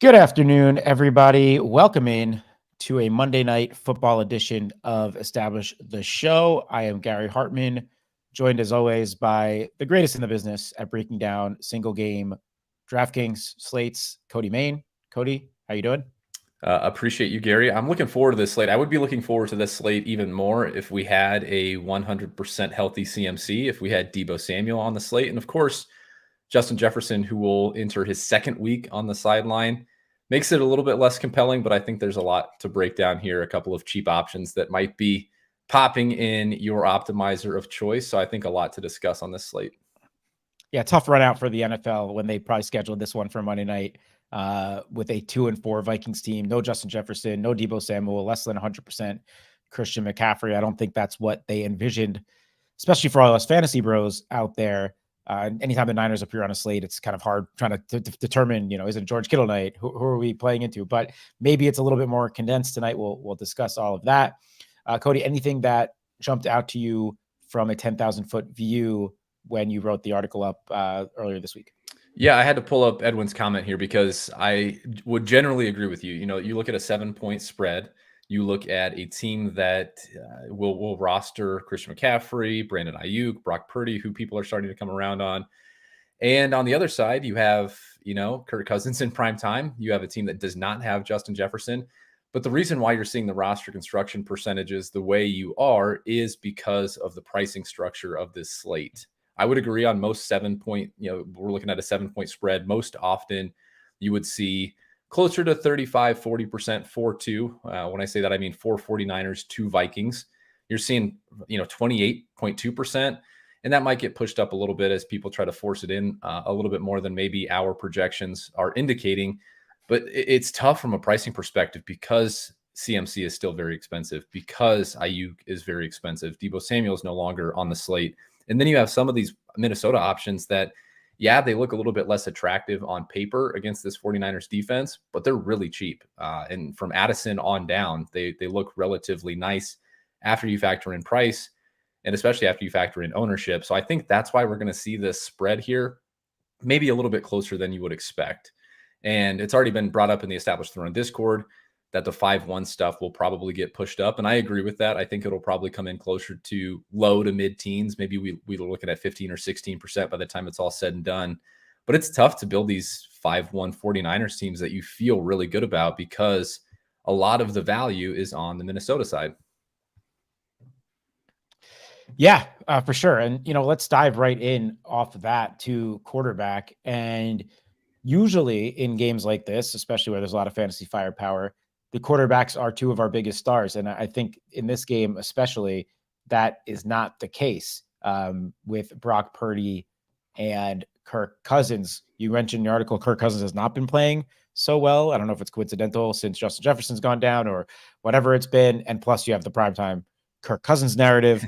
Good afternoon, everybody. Welcome in to a Monday night football edition of Establish the Show. I am Gary Hartman, joined as always by the greatest in the business at breaking down single game DraftKings slates, Cody Main. Cody, how you doing? Appreciate you, Gary. I'm looking forward to this slate. I would be looking forward to this slate even more if we had a 100% healthy CMC, if we had Deebo Samuel on the slate, and of course, Justin Jefferson, who will enter his second week on the sideline. Makes it a little bit less compelling, but I think there's a lot to break down here. A couple of cheap options that might be popping in your optimizer of choice. So I think a lot to discuss on this slate. Yeah, tough run out for the NFL when they probably scheduled this one for Monday night with a 2-4 Vikings team. No Justin Jefferson, no Deebo Samuel, less than 100% Christian McCaffrey. I don't think that's what they envisioned, especially for all us fantasy bros out there. Anytime the Niners appear on a slate, it's kind of hard trying to determine, is it George Kittle night? Who are we playing into? But maybe it's a little bit more condensed tonight. We'll discuss all of that. Cody, anything that jumped out to you from a 10,000 foot view when you wrote the article up earlier this week? Yeah, I had to pull up Edwin's comment here because I would generally agree with you. You look at a 7-point spread. You look at a team that will roster Christian McCaffrey, Brandon Ayuk, Brock Purdy, who people are starting to come around on. And on the other side, you have, Kirk Cousins in prime time. You have a team that does not have Justin Jefferson. But the reason why you're seeing the roster construction percentages the way you are is because of the pricing structure of this slate. I would agree on most 7-point, we're looking at a 7-point spread. Most often you would see closer to 35, 40% 4-2. When I say that, I mean 4 49ers, 2 Vikings. You're seeing, 28.2%. And that might get pushed up a little bit as people try to force it in a little bit more than maybe our projections are indicating. But it's tough from a pricing perspective because CMC is still very expensive, because Ayuk is very expensive. Deebo Samuel is no longer on the slate. And then you have some of these Minnesota options that, yeah, they look a little bit less attractive on paper against this 49ers defense, but they're really cheap. And from Addison on down, they look relatively nice after you factor in price, and especially after you factor in ownership. So I think that's why we're going to see this spread here, maybe a little bit closer than you would expect. And it's already been brought up in the Established Throne Discord that the 5-1 stuff will probably get pushed up. And I agree with that. I think it'll probably come in closer to low to mid-teens. Maybe we're looking at 15 or 16% by the time it's all said and done. But it's tough to build these 5-1 49ers teams that you feel really good about because a lot of the value is on the Minnesota side. Yeah, for sure. And, let's dive right in off of that to quarterback. And usually in games like this, especially where there's a lot of fantasy firepower, the quarterbacks are two of our biggest stars. And I think in this game, especially, that is not the case with Brock Purdy and Kirk Cousins. You mentioned in your article, Kirk Cousins has not been playing so well. I don't know if it's coincidental since Justin Jefferson's gone down or whatever it's been. And plus you have the primetime Kirk Cousins narrative.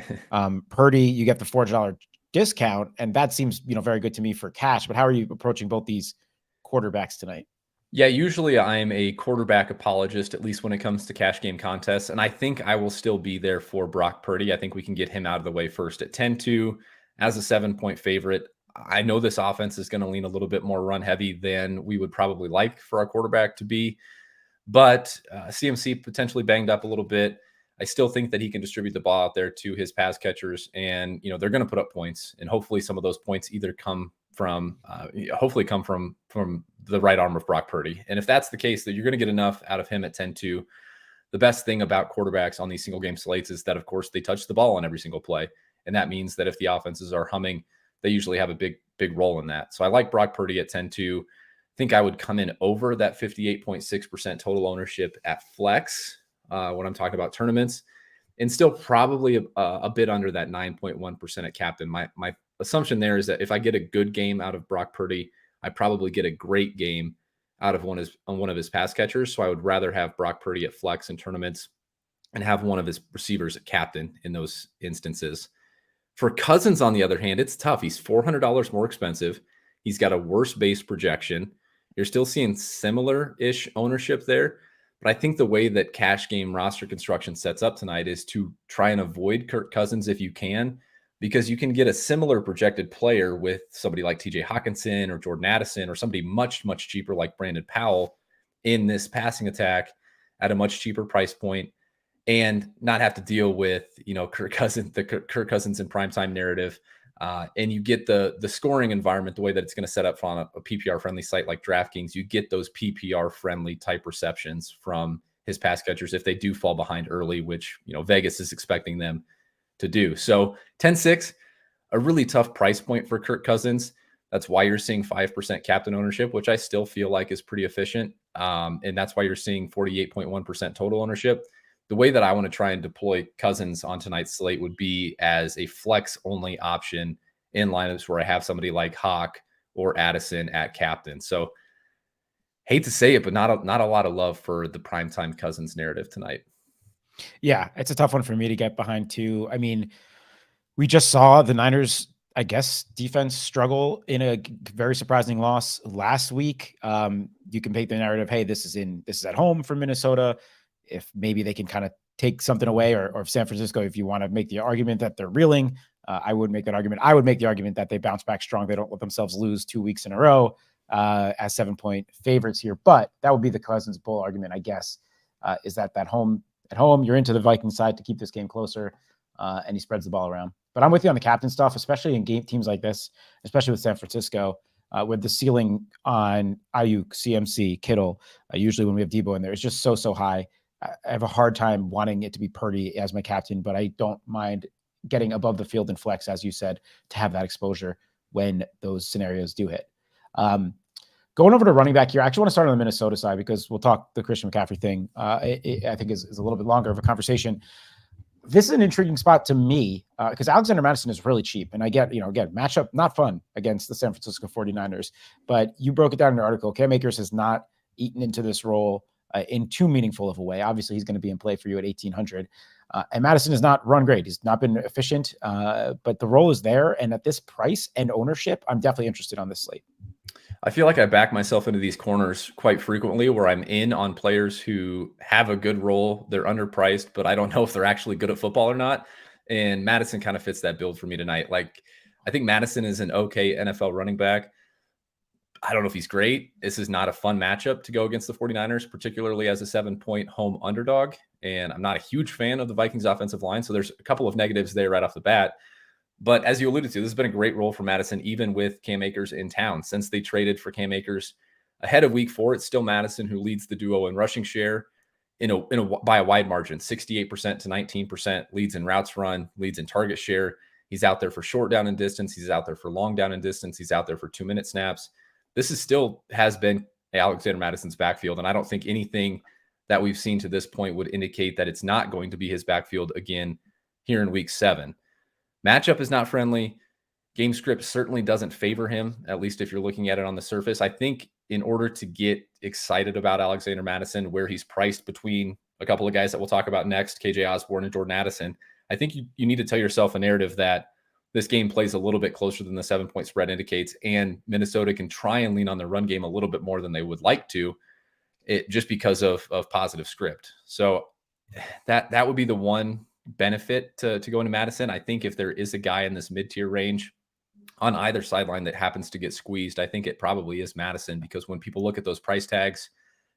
Purdy, you get the $400 discount, and that seems, very good to me for cash. But how are you approaching both these quarterbacks tonight? Yeah, usually I'm a quarterback apologist, at least when it comes to cash game contests. And I think I will still be there for Brock Purdy. I think we can get him out of the way first at 10-2 as a 7-point favorite. I know this offense is going to lean a little bit more run heavy than we would probably like for our quarterback to be. But CMC potentially banged up a little bit. I still think that he can distribute the ball out there to his pass catchers, and they're going to put up points, and hopefully some of those points either come from the right arm of Brock Purdy. And if that's the case, that you're going to get enough out of him at 10-2. The best thing about quarterbacks on these single game slates is that, of course, they touch the ball on every single play, and that means that if the offenses are humming, they usually have a big role in that. So I like Brock Purdy at 10-2. I think I would come in over that 58.6% total ownership at flex when I'm talking about tournaments, and still probably a bit under that 9.1% at captain. My assumption there is that if I get a good game out of Brock Purdy, I probably get a great game out of one of his pass catchers. So I would rather have Brock Purdy at flex in tournaments and have one of his receivers at captain in those instances. For Cousins, on the other hand, it's tough. He's $400 more expensive. He's got a worse base projection. You're still seeing similar-ish ownership there. But I think the way that cash game roster construction sets up tonight is to try and avoid Kirk Cousins if you can, because you can get a similar projected player with somebody like TJ Hawkinson or Jordan Addison or somebody much, much cheaper like Brandon Powell in this passing attack at a much cheaper price point and not have to deal with, Kirk Cousins, the Kirk Cousins in primetime narrative. And you get the scoring environment, the way that it's going to set up on a PPR friendly site like DraftKings. You get those PPR friendly type receptions from his pass catchers if they do fall behind early, which, Vegas is expecting them to do. So 10-6, a really tough price point for Kirk Cousins. That's why you're seeing 5% captain ownership, which I still feel like is pretty efficient. And that's why you're seeing 48.1% total ownership. The way that I want to try and deploy Cousins on tonight's slate would be as a flex only option in lineups where I have somebody like Hawk or Addison at captain. So hate to say it, but not a lot of love for the primetime Cousins narrative tonight. Yeah, it's a tough one for me to get behind too. I mean, we just saw the Niners, I guess, defense struggle in a very surprising loss last week. You can paint the narrative, hey, this is at home for Minnesota. If maybe they can kind of take something away, or if San Francisco, if you want to make the argument that they're reeling, I would make that argument. I would make the argument that they bounce back strong. They don't let themselves lose 2 weeks in a row as 7-point favorites here. But that would be the Cousins bull argument, I guess, is that at home, you're into the Vikings side to keep this game closer, and he spreads the ball around. But I'm with you on the captain stuff, especially in teams like this, especially with San Francisco, with the ceiling on Ayuk, CMC, Kittle. Usually when we have Debo in there, it's just so high. I have a hard time wanting it to be Purdy as my captain, but I don't mind getting above the field and flex, as you said, to have that exposure when those scenarios do hit. Going over to running back here, I actually want to start on the Minnesota side because we'll talk the Christian McCaffrey thing. I think is a little bit longer of a conversation. This is an intriguing spot to me because Alexander Mattison is really cheap. And I get, again, matchup, not fun against the San Francisco 49ers, but you broke it down in your article. Cam Akers has not eaten into this role in too meaningful of a way. Obviously, he's going to be in play for you at 1,800. And Madison has not run great. He's not been efficient, but the role is there. And at this price and ownership, I'm definitely interested on this slate. I feel like I back myself into these corners quite frequently where I'm in on players who have a good role. They're underpriced, but I don't know if they're actually good at football or not. And Madison kind of fits that build for me tonight. Like, I think Madison is an okay NFL running back. I don't know if he's great. This is not a fun matchup to go against the 49ers, particularly as a 7-point home underdog. And I'm not a huge fan of the Vikings offensive line. So there's a couple of negatives there right off the bat. But as you alluded to, this has been a great role for Madison, even with Cam Akers in town. Since they traded for Cam Akers ahead of week 4, it's still Madison who leads the duo in rushing share by a wide margin, 68% to 19%, leads in routes run, leads in target share. He's out there for short down and distance. He's out there for long down and distance. He's out there for 2-minute snaps. This has been Alexander Madison's backfield. And I don't think anything that we've seen to this point would indicate that it's not going to be his backfield again here in week 7. Matchup is not friendly. Game script certainly doesn't favor him, at least if you're looking at it on the surface. I think in order to get excited about Alexander Mattison, where he's priced between a couple of guys that we'll talk about next, KJ Osborne and Jordan Addison, I think you need to tell yourself a narrative that this game plays a little bit closer than the 7-point spread indicates, and Minnesota can try and lean on the run game a little bit more than they would like to, just because of positive script. So that would be the one benefit to go into Madison. I think if there is a guy in this mid-tier range on either sideline that happens to get squeezed, I think it probably is Madison, because when people look at those price tags,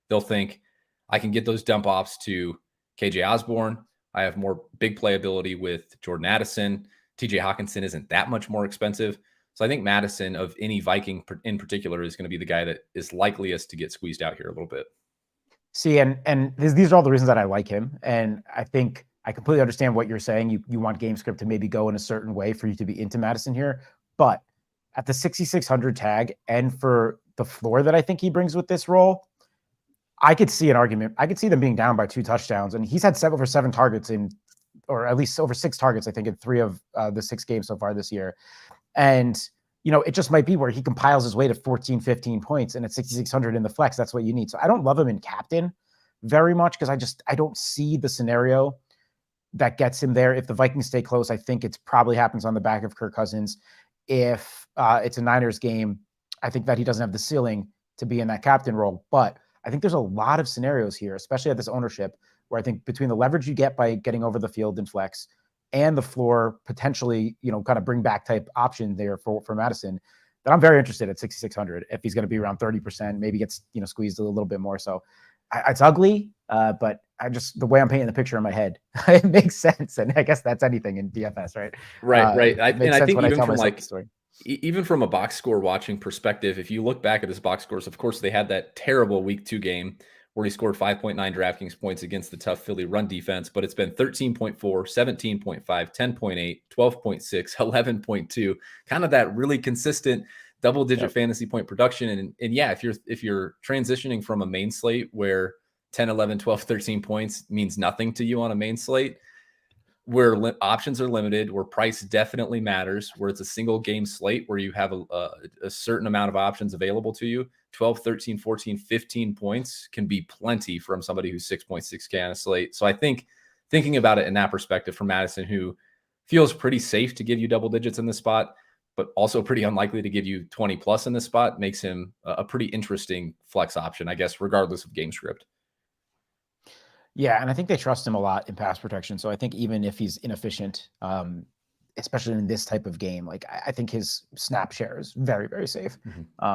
they'll think I can get those dump offs to KJ Osborne. I have more big playability with Jordan Addison. TJ Hawkinson isn't that much more expensive. So I think Madison, of any Viking in particular, is going to be the guy that is likeliest to get squeezed out here a little bit. See, and these are all the reasons that I like him. And I think I completely understand what you're saying. You want game script to maybe go in a certain way for you to be into Madison here. But at the 6,600 tag and for the floor that I think he brings with this role, I could see an argument. I could see them being down by 2 touchdowns. And he's had over 7 targets or at least over 6 targets, I think, in 3 of the 6 games so far this year. And, it just might be where he compiles his way to 14, 15 points, and at 6,600 in the flex, that's what you need. So I don't love him in captain very much because I don't see the scenario that gets him there. If the Vikings stay close, I think it probably happens on the back of Kirk Cousins. If it's a Niners game, I think that he doesn't have the ceiling to be in that captain role. But I think there's a lot of scenarios here, especially at this ownership, where I think between the leverage you get by getting over the field in flex and the floor potentially, kind of bring back type option there for Madison, that I'm very interested at 6,600 if he's going to be around 30%, maybe gets squeezed a little bit more. So it's ugly, but the way I'm painting the picture in my head, it makes sense, and I guess that's anything in DFS, right? Right. It makes sense when I tell myself the story. Even from a box score watching perspective, if you look back at his box scores, of course, they had that terrible week 2 game where he scored 5.9 DraftKings points against the tough Philly run defense, but it's been 13.4, 17.5, 10.8, 12.6, 11.2, kind of that really consistent double-digit fantasy point production. And yeah, if you're transitioning from a main slate where 10, 11, 12, 13 points means nothing to you on a main slate, where options are limited, where price definitely matters, where it's a single game slate where you have a certain amount of options available to you, 12, 13, 14, 15 points can be plenty from somebody who's 6.6K on a slate. So I think thinking about it in that perspective for Madison, who feels pretty safe to give you double digits in this spot, but also pretty unlikely to give you 20 plus in this spot, makes him a pretty interesting flex option, I guess, regardless of game script. Yeah, and I think they trust him a lot in pass protection. So I think even if he's inefficient, especially in this type of game, like I think his snap share is very, very safe,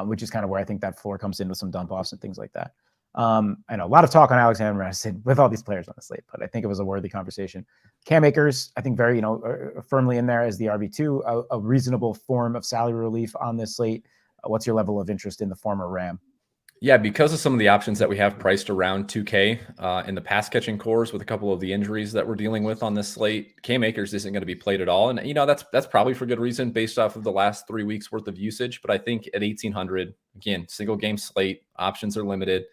which is kind of where I think that floor comes in with some dump offs and things like that. I know a lot of talk on Alexander Madison with all these players on the slate, but I think it was a worthy conversation. Cam Akers, I think very, firmly in there as the RB2, a reasonable form of salary relief on this slate. What's your level of interest in the former Ram? Yeah, because of some of the options that we have priced around 2K in the pass catching cores with a couple of the injuries that we're dealing with on this slate, Cam Akers isn't going to be played at all. And, that's probably for good reason based off of the last 3 weeks worth of usage. But I think at 1,800, again, single game slate, options are limited.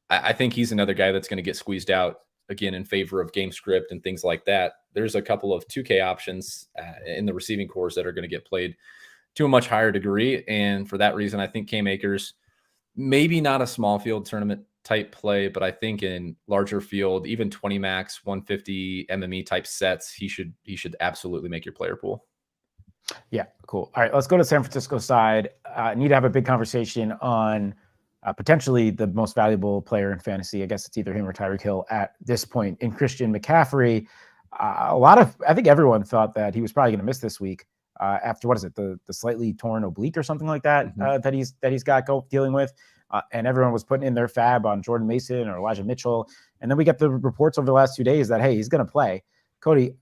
I think he's another guy that's going to get squeezed out again in favor of game script and things like that. There's a couple of 2K options in the receiving cores that are going to get played to a much higher degree. And for that reason, I think Cam Akers, maybe not a small field tournament type play, but I think in larger field, even 20 max, 150 MME type sets, he should absolutely make your player pool. Yeah, cool. All right, let's go to San Francisco side. Need to have a big conversation on potentially the most valuable player in fantasy. I guess it's either him or Tyreek Hill at this point in Christian McCaffrey. I think everyone thought that he was probably going to miss this week after the slightly torn oblique or something like that that he's got dealing with, and everyone was putting in their fab on Jordan Mason or Elijah Mitchell, and then we get the reports over the last 2 days that hey, he's going to play. Cody,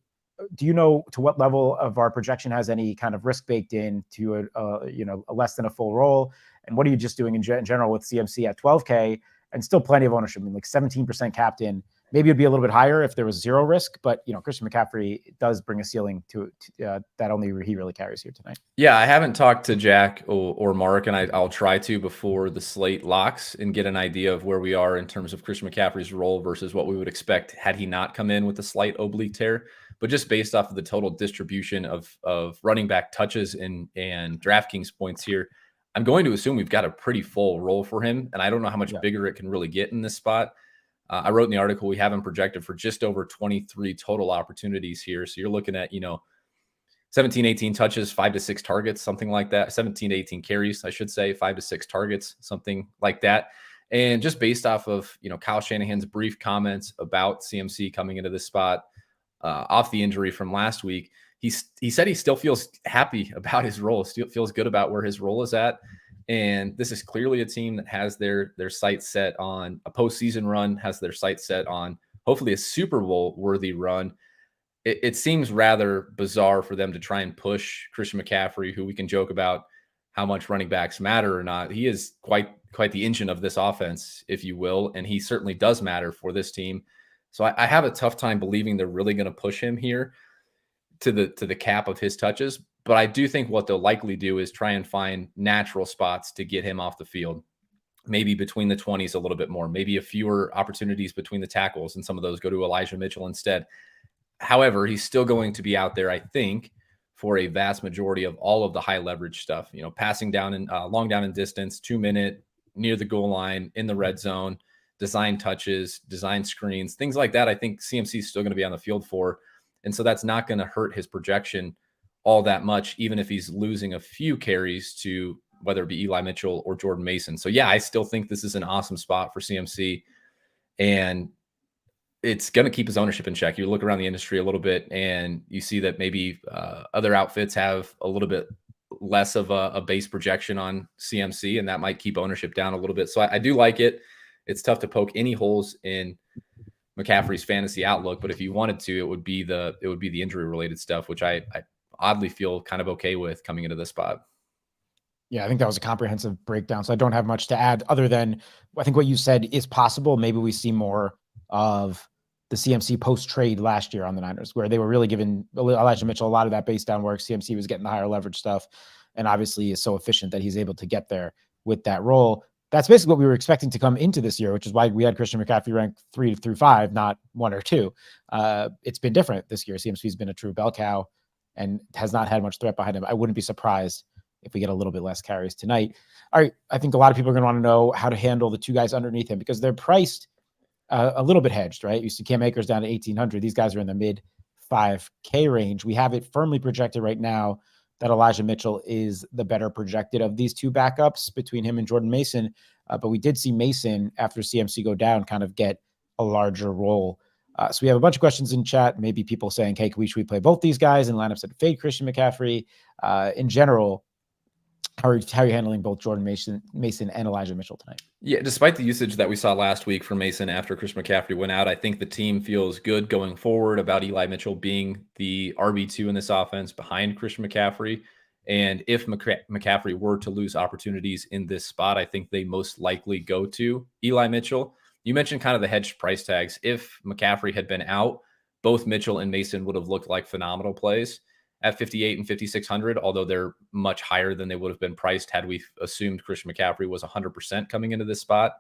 do you know to what level of our projection has any kind of risk baked in to a less than a full roll? And what are you just doing in general with CMC at 12K and still plenty of ownership? I mean, like 17% capped in. Maybe it'd be a little bit higher if there was zero risk, but Christian McCaffrey does bring a ceiling to that only he really carries here tonight. Yeah, I haven't talked to Jack or Mark, and I'll try to before the slate locks and get an idea of where we are in terms of Christian McCaffrey's role versus what we would expect had he not come in with a slight oblique tear. But just based off of the total distribution of running back touches and DraftKings points here, I'm going to assume we've got a pretty full role for him, and I don't know how much bigger it can really get in this spot. I wrote in the article we have him projected for just over 23 total opportunities here. So you're looking at, 17, 18 touches, 5 to 6 targets, something like that. 17 to 18 carries, I should say, 5 to 6 targets, something like that. And just based off of, Kyle Shanahan's brief comments about CMC coming into this spot off the injury from last week, he said he still feels happy about his role, still feels good about where his role is at. And this is clearly a team that has their sights set on a postseason run, has their sights set on hopefully a Super Bowl worthy run. It seems rather bizarre for them to try and push Christian McCaffrey, who we can joke about how much running backs matter or not. He is quite the engine of this offense, if you will, and he certainly does matter for this team. So I have a tough time believing they're really going to push him here to the cap of his touches. But I do think what they'll likely do is try and find natural spots to get him off the field, maybe between the 20s a little bit more, maybe a fewer opportunities between the tackles, and some of those go to Elijah Mitchell instead. However, he's still going to be out there, I think, for a vast majority of all of the high leverage stuff, passing down and long down in distance, 2 minute, near the goal line, in the red zone, design touches, design screens, things like that. I think CMC is still going to be on the field for. And so that's not going to hurt his projection all that much, even if he's losing a few carries to whether it be Eli Mitchell or Jordan Mason. So yeah, I still think this is an awesome spot for CMC, and it's going to keep his ownership in check. You look around the industry a little bit and you see that maybe other outfits have a little bit less of a base projection on CMC, and that might keep ownership down a little bit. So I do like it. It's tough to poke any holes in McCaffrey's fantasy outlook, but if you wanted to, it would be the injury related stuff, which I oddly feel kind of okay with coming into this spot. Yeah, I think that was a comprehensive breakdown. So I don't have much to add other than I think what you said is possible. Maybe we see more of the CMC post trade last year on the Niners, where they were really giving Elijah Mitchell a lot of that base down work. CMC was getting the higher leverage stuff, and obviously is so efficient that he's able to get there with that role. That's basically what we were expecting to come into this year, which is why we had Christian McCaffrey ranked 3 through 5, not 1 or 2. It's been different this year. CMC's been a true bell cow and has not had much threat behind him. I wouldn't be surprised if we get a little bit less carries tonight. All right, I think a lot of people are going to want to know how to handle the two guys underneath him because they're priced a little bit hedged, right? You see Cam Akers down to 1,800. These guys are in the mid 5K range. We have it firmly projected right now that Elijah Mitchell is the better projected of these two backups between him and Jordan Mason. But we did see Mason, after CMC go down, kind of get a larger role. So we have a bunch of questions in chat. Maybe people saying, hey, should we play both these guys in lineups that fade Christian McCaffrey? In general, how are you handling both Jordan Mason and Elijah Mitchell tonight? Yeah, despite the usage that we saw last week for Mason after Christian McCaffrey went out, I think the team feels good going forward about Eli Mitchell being the RB2 in this offense behind Christian McCaffrey. And if McCaffrey were to lose opportunities in this spot, I think they most likely go to Eli Mitchell. You mentioned kind of the hedged price tags. If McCaffrey had been out, both Mitchell and Mason would have looked like phenomenal plays at 58 and 5,600, although they're much higher than they would have been priced had we assumed Christian McCaffrey was 100% coming into this spot.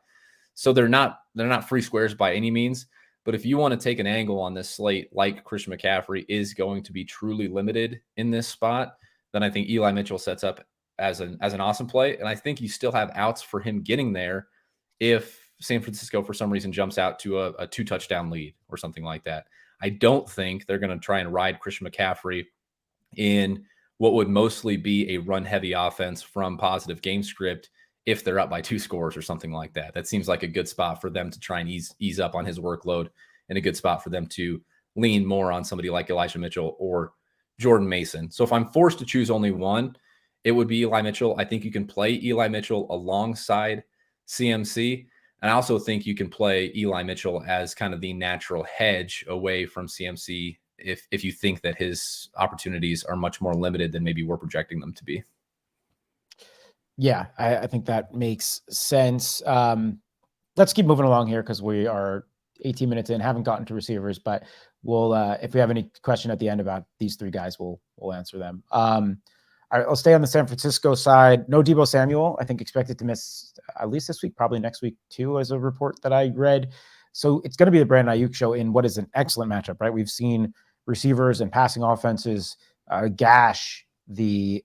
So they're not free squares by any means. But if you want to take an angle on this slate, like Christian McCaffrey is going to be truly limited in this spot, then I think Eli Mitchell sets up as an awesome play. And I think you still have outs for him getting there if San Francisco, for some reason, jumps out to a 2-touchdown lead or something like that. I don't think they're going to try and ride Christian McCaffrey in what would mostly be a run-heavy offense from positive game script if they're up by 2 scores or something like that. That seems like a good spot for them to try and ease up on his workload, and a good spot for them to lean more on somebody like Elijah Mitchell or Jordan Mason. So if I'm forced to choose only one, it would be Eli Mitchell. I think you can play Eli Mitchell alongside CMC. And I also think you can play Eli Mitchell as kind of the natural hedge away from CMC if you think that his opportunities are much more limited than maybe we're projecting them to be. Yeah, I think that makes sense. Let's keep moving along here because we are 18 minutes in, haven't gotten to receivers, but we'll if we have any question at the end about these three guys, we'll answer them. All right, I'll stay on the San Francisco side. No Deebo Samuel, I think expected to miss at least this week, probably next week too, as a report that I read. So it's going to be the Brandon Ayuk show in what is an excellent matchup, right? We've seen receivers and passing offenses gash the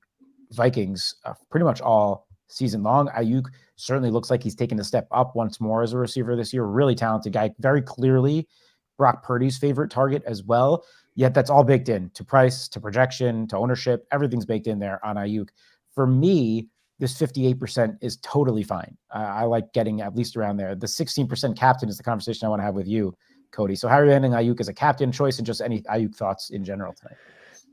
Vikings pretty much all season long. Ayuk certainly looks like he's taken a step up once more as a receiver this year. Really talented guy, very clearly Brock Purdy's favorite target as well. Yet that's all baked in to price, to projection, to ownership. Everything's baked in there on Ayuk. For me, this 58% is totally fine. I like getting at least around there. The 16% captain is the conversation I want to have with you, Cody. So how are you handling Ayuk as a captain choice, and just any Ayuk thoughts in general tonight?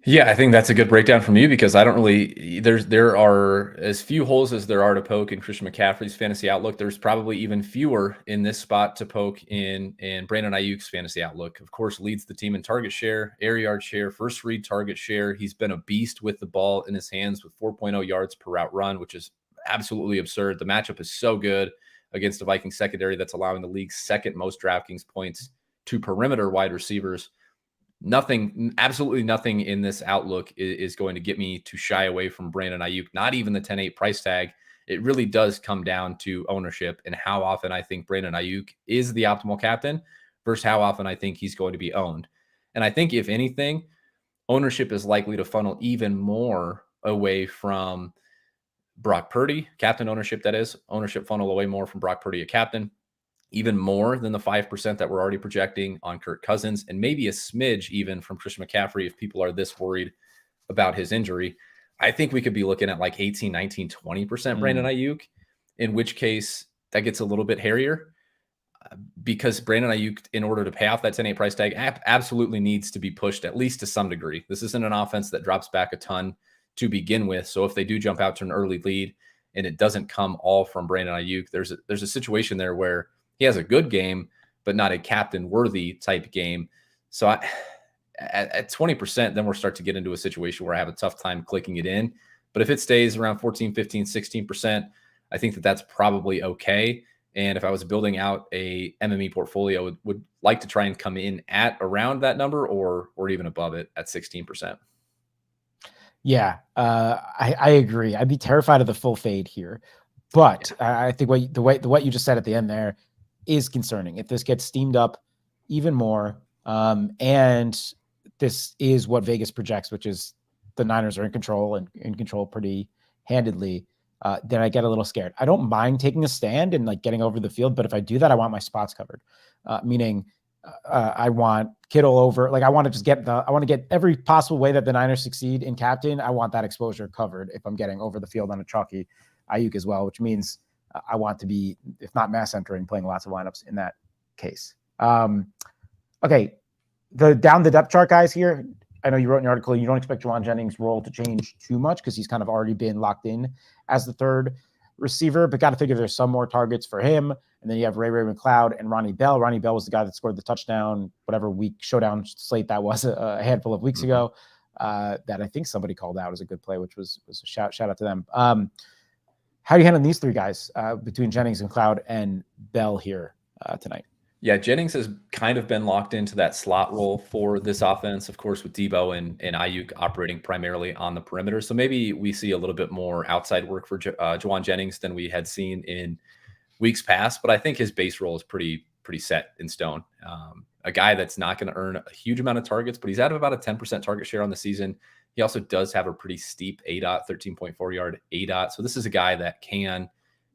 Yeah, I think that's a good breakdown from you because I don't really there are as few holes as there are to poke in Christian McCaffrey's fantasy outlook. There's probably even fewer in this spot to poke in Brandon Ayuk's fantasy outlook. Of course, leads the team in target share, air yard share, first read target share. He's been a beast with the ball in his hands with 4.0 yards per route run, which is absolutely absurd. The matchup is so good against a Vikings secondary that's allowing the league's second most DraftKings points to perimeter wide receivers. Absolutely nothing in this outlook is going to get me to shy away from Brandon Ayuk, not even the 10-8 price tag. It really does come down to ownership and how often I think Brandon Ayuk is the optimal captain versus how often I think he's going to be owned. And I think, if anything, ownership is likely to funnel even more away from Brock Purdy, captain ownership, that is. Ownership funnel away more from Brock Purdy, a captain, even more than the 5% that we're already projecting on Kirk Cousins, and maybe a smidge even from Christian McCaffrey if people are this worried about his injury. I think we could be looking at like 18, 19, 20% Brandon Ayuk, in which case that gets a little bit hairier because Brandon Ayuk, in order to pay off that 10-8 price tag, absolutely needs to be pushed at least to some degree. This isn't an offense that drops back a ton to begin with. So if they do jump out to an early lead and it doesn't come all from Brandon Ayuk, there's a situation there where he has a good game, but not a captain worthy type game. So at 20%, then we'll start to get into a situation where I have a tough time clicking it in. But if it stays around 14, 15, 16%, I think that that's probably okay. And if I was building out a MME portfolio, would like to try and come in at around that number or even above it at 16%. Yeah, I agree. I'd be terrified of the full fade here, but I think what you just said at the end there is concerning. If this gets steamed up even more, and this is what Vegas projects, which is the Niners are in control and in control pretty handedly, then I get a little scared. I don't mind taking a stand and like getting over the field, but if I do that, I want my spots covered. Meaning, I want Kittle over. Like I want to get every possible way that the Niners succeed in captain. I want that exposure covered if I'm getting over the field on a chalky Ayuk as well, which means I want to be, if not mass entering, playing lots of lineups in that case. Okay, down the depth chart guys here. I know you wrote in your article you don't expect Jauan Jennings' role to change too much because he's kind of already been locked in as the third receiver, but got to figure there's some more targets for him. And then you have Ray McCloud and Ronnie Bell. Ronnie Bell was the guy that scored the touchdown, whatever week Showdown slate that was a handful of weeks ago. That I think somebody called out as a good play, which was a shout out to them. How do you handle these three guys between Jennings and McCloud and Bell here tonight? Yeah, Jennings has kind of been locked into that slot role for this offense, of course, with Debo and Ayuk operating primarily on the perimeter. So maybe we see a little bit more outside work for Jauan Jennings than we had seen in weeks past. But I think his base role is pretty set in stone. A guy that's not going to earn a huge amount of targets, but he's at about a 10% target share on the season. He also does have a pretty steep ADOT, 13.4 yard ADOT. So this is a guy that can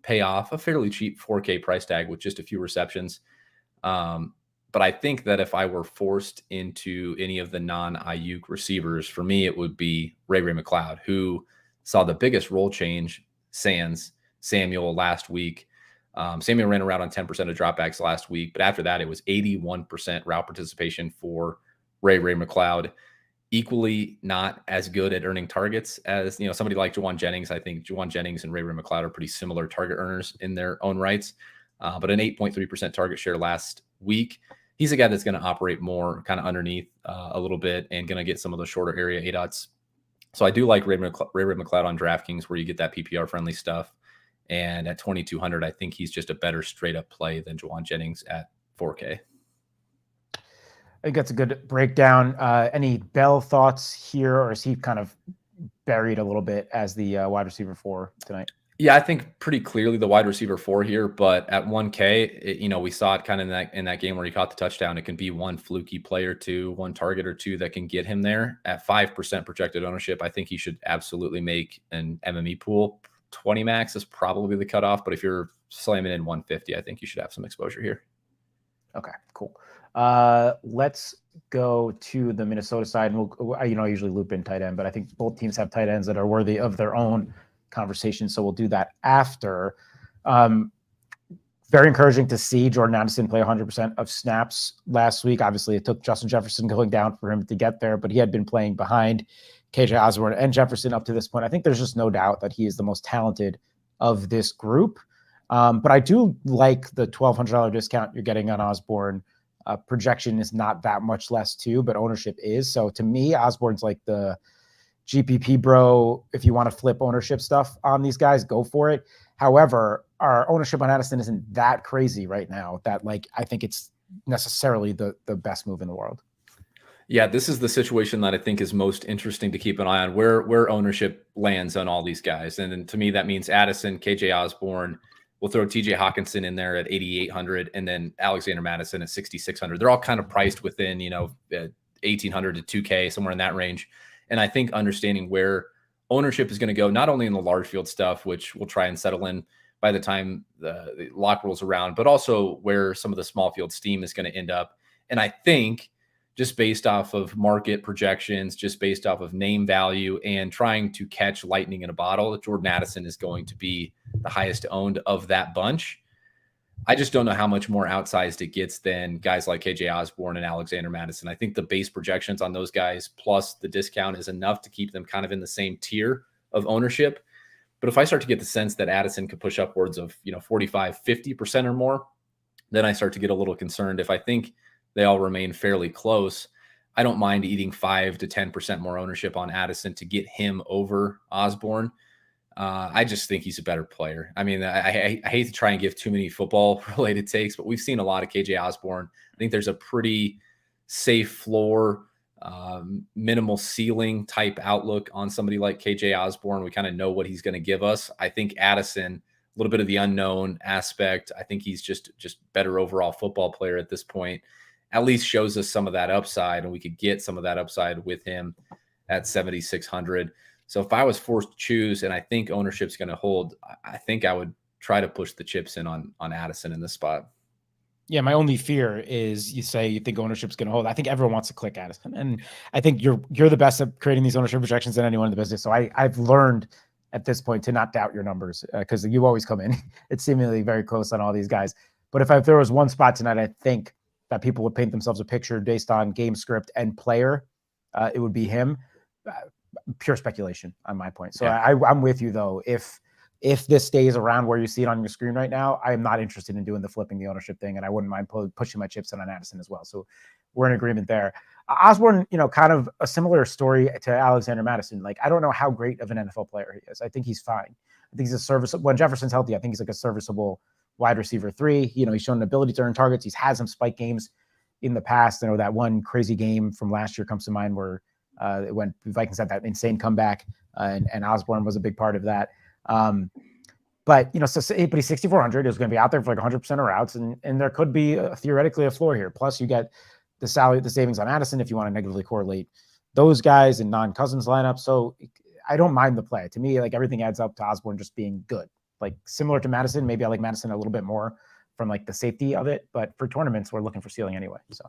pay off a fairly cheap 4K price tag with just a few receptions. But I think that if I were forced into any of the non-Ayuk receivers, for me, it would be Ray McCloud, who saw the biggest role change sans Samuel last week. Samuel ran around on 10% of dropbacks last week, but after that, it was 81% route participation for Ray McCloud. Equally not as good at earning targets as somebody like Jauan Jennings. I think Jauan Jennings and Ray McCloud are pretty similar target earners in their own rights. But an 8.3% target share last week. He's a guy that's going to operate more kind of underneath a little bit and going to get some of the shorter area ADOTs. So I do like Ray McCloud on DraftKings where you get that PPR friendly stuff. And at 2,200, I think he's just a better straight up play than Jauan Jennings at 4K. I think that's a good breakdown. Any Bell thoughts here, or is he kind of buried a little bit as the wide receiver 4 tonight? Yeah, I think pretty clearly the wide receiver 4 here, but at 1K, we saw it kind of in that game where he caught the touchdown. It can be one fluky play or two, one target or two that can get him there. At 5% projected ownership, I think he should absolutely make an MME pool. 20 max is probably the cutoff, but if you're slamming in 150, I think you should have some exposure here. Okay, cool. Let's go to the Minnesota side. And I usually loop in tight end, but I think both teams have tight ends that are worthy of their own conversation. So we'll do that after. Very encouraging to see Jordan Addison play 100% of snaps last week. Obviously, it took Justin Jefferson going down for him to get there, but he had been playing behind KJ Osborne and Jefferson up to this point. I think there's just no doubt that he is the most talented of this group. But I do like the $1,200 discount you're getting on Osborne. Projection is not that much less too, but ownership is. So to me, Osborne's like the GPP bro. If you want to flip ownership stuff on these guys, go for it. However, our ownership on Addison isn't that crazy right now that I think it's necessarily the best move in the world. Yeah, this is the situation that I think is most interesting to keep an eye on, where ownership lands on all these guys. And then to me, that means Addison, KJ Osborne. We'll throw TJ Hawkinson in there at 8,800 and then Alexander Mattison at 6,600. They're all kind of priced within, 1,800 to 2K, somewhere in that range. And I think understanding where ownership is going to go, not only in the large field stuff, which we'll try and settle in by the time the lock rolls around, but also where some of the small field steam is going to end up. And I think just based off of market projections, just based off of name value and trying to catch lightning in a bottle, Jordan Addison is going to be the highest owned of that bunch. I just don't know how much more outsized it gets than guys like KJ Osborne and Alexander Madison. I think the base projections on those guys plus the discount is enough to keep them kind of in the same tier of ownership. But if I start to get the sense that Addison could push upwards of, 45, 50% or more, then I start to get a little concerned. If I think they all remain fairly close, I don't mind eating 5 to 10% more ownership on Addison to get him over Osborne. I just think he's a better player. I mean, I hate to try and give too many football related takes, but we've seen a lot of KJ Osborne. I think there's a pretty safe floor, minimal ceiling type outlook on somebody like KJ Osborne. We kind of know what he's going to give us. I think Addison, a little bit of the unknown aspect. I think he's just better overall football player at this point. At least shows us some of that upside, and we could get some of that upside with him at 7,600. So if I was forced to choose, and I think ownership's going to hold, I think I would try to push the chips in on Addison in this spot. Yeah, my only fear is you say you think ownership's going to hold. I think everyone wants to click Addison, and I think you're the best at creating these ownership projections than anyone in the business. So I've learned at this point to not doubt your numbers because you always come in. It's seemingly very close on all these guys. But if there was one spot tonight, I think that people would paint themselves a picture based on game script and player, it would be him. Pure speculation on my point. So yeah. I'm with you though. If this stays around where you see it on your screen right now, I am not interested in doing the flipping the ownership thing, and I wouldn't mind pushing my chips in on Addison as well. So we're in agreement there. Osborne, kind of a similar story to Alexander Madison. Like, I don't know how great of an NFL player he is. I think he's fine. I think he's a serviceable. When Jefferson's healthy, I think he's like a serviceable wide receiver 3. He's shown an ability to earn targets. He's had some spike games in the past. I know that one crazy game from last year comes to mind where when Vikings had that insane comeback, and Osborne was a big part of that. But he's 6,400 is going to be out there for like 100% of routes, and there could be theoretically a floor here. Plus, you get the savings on Addison if you want to negatively correlate those guys in non-Cousins lineup. So I don't mind the play. To me, like, everything adds up to Osborne just being good, like similar to Madison. Maybe I like Madison a little bit more from like the safety of it, but for tournaments, we're looking for ceiling anyway. So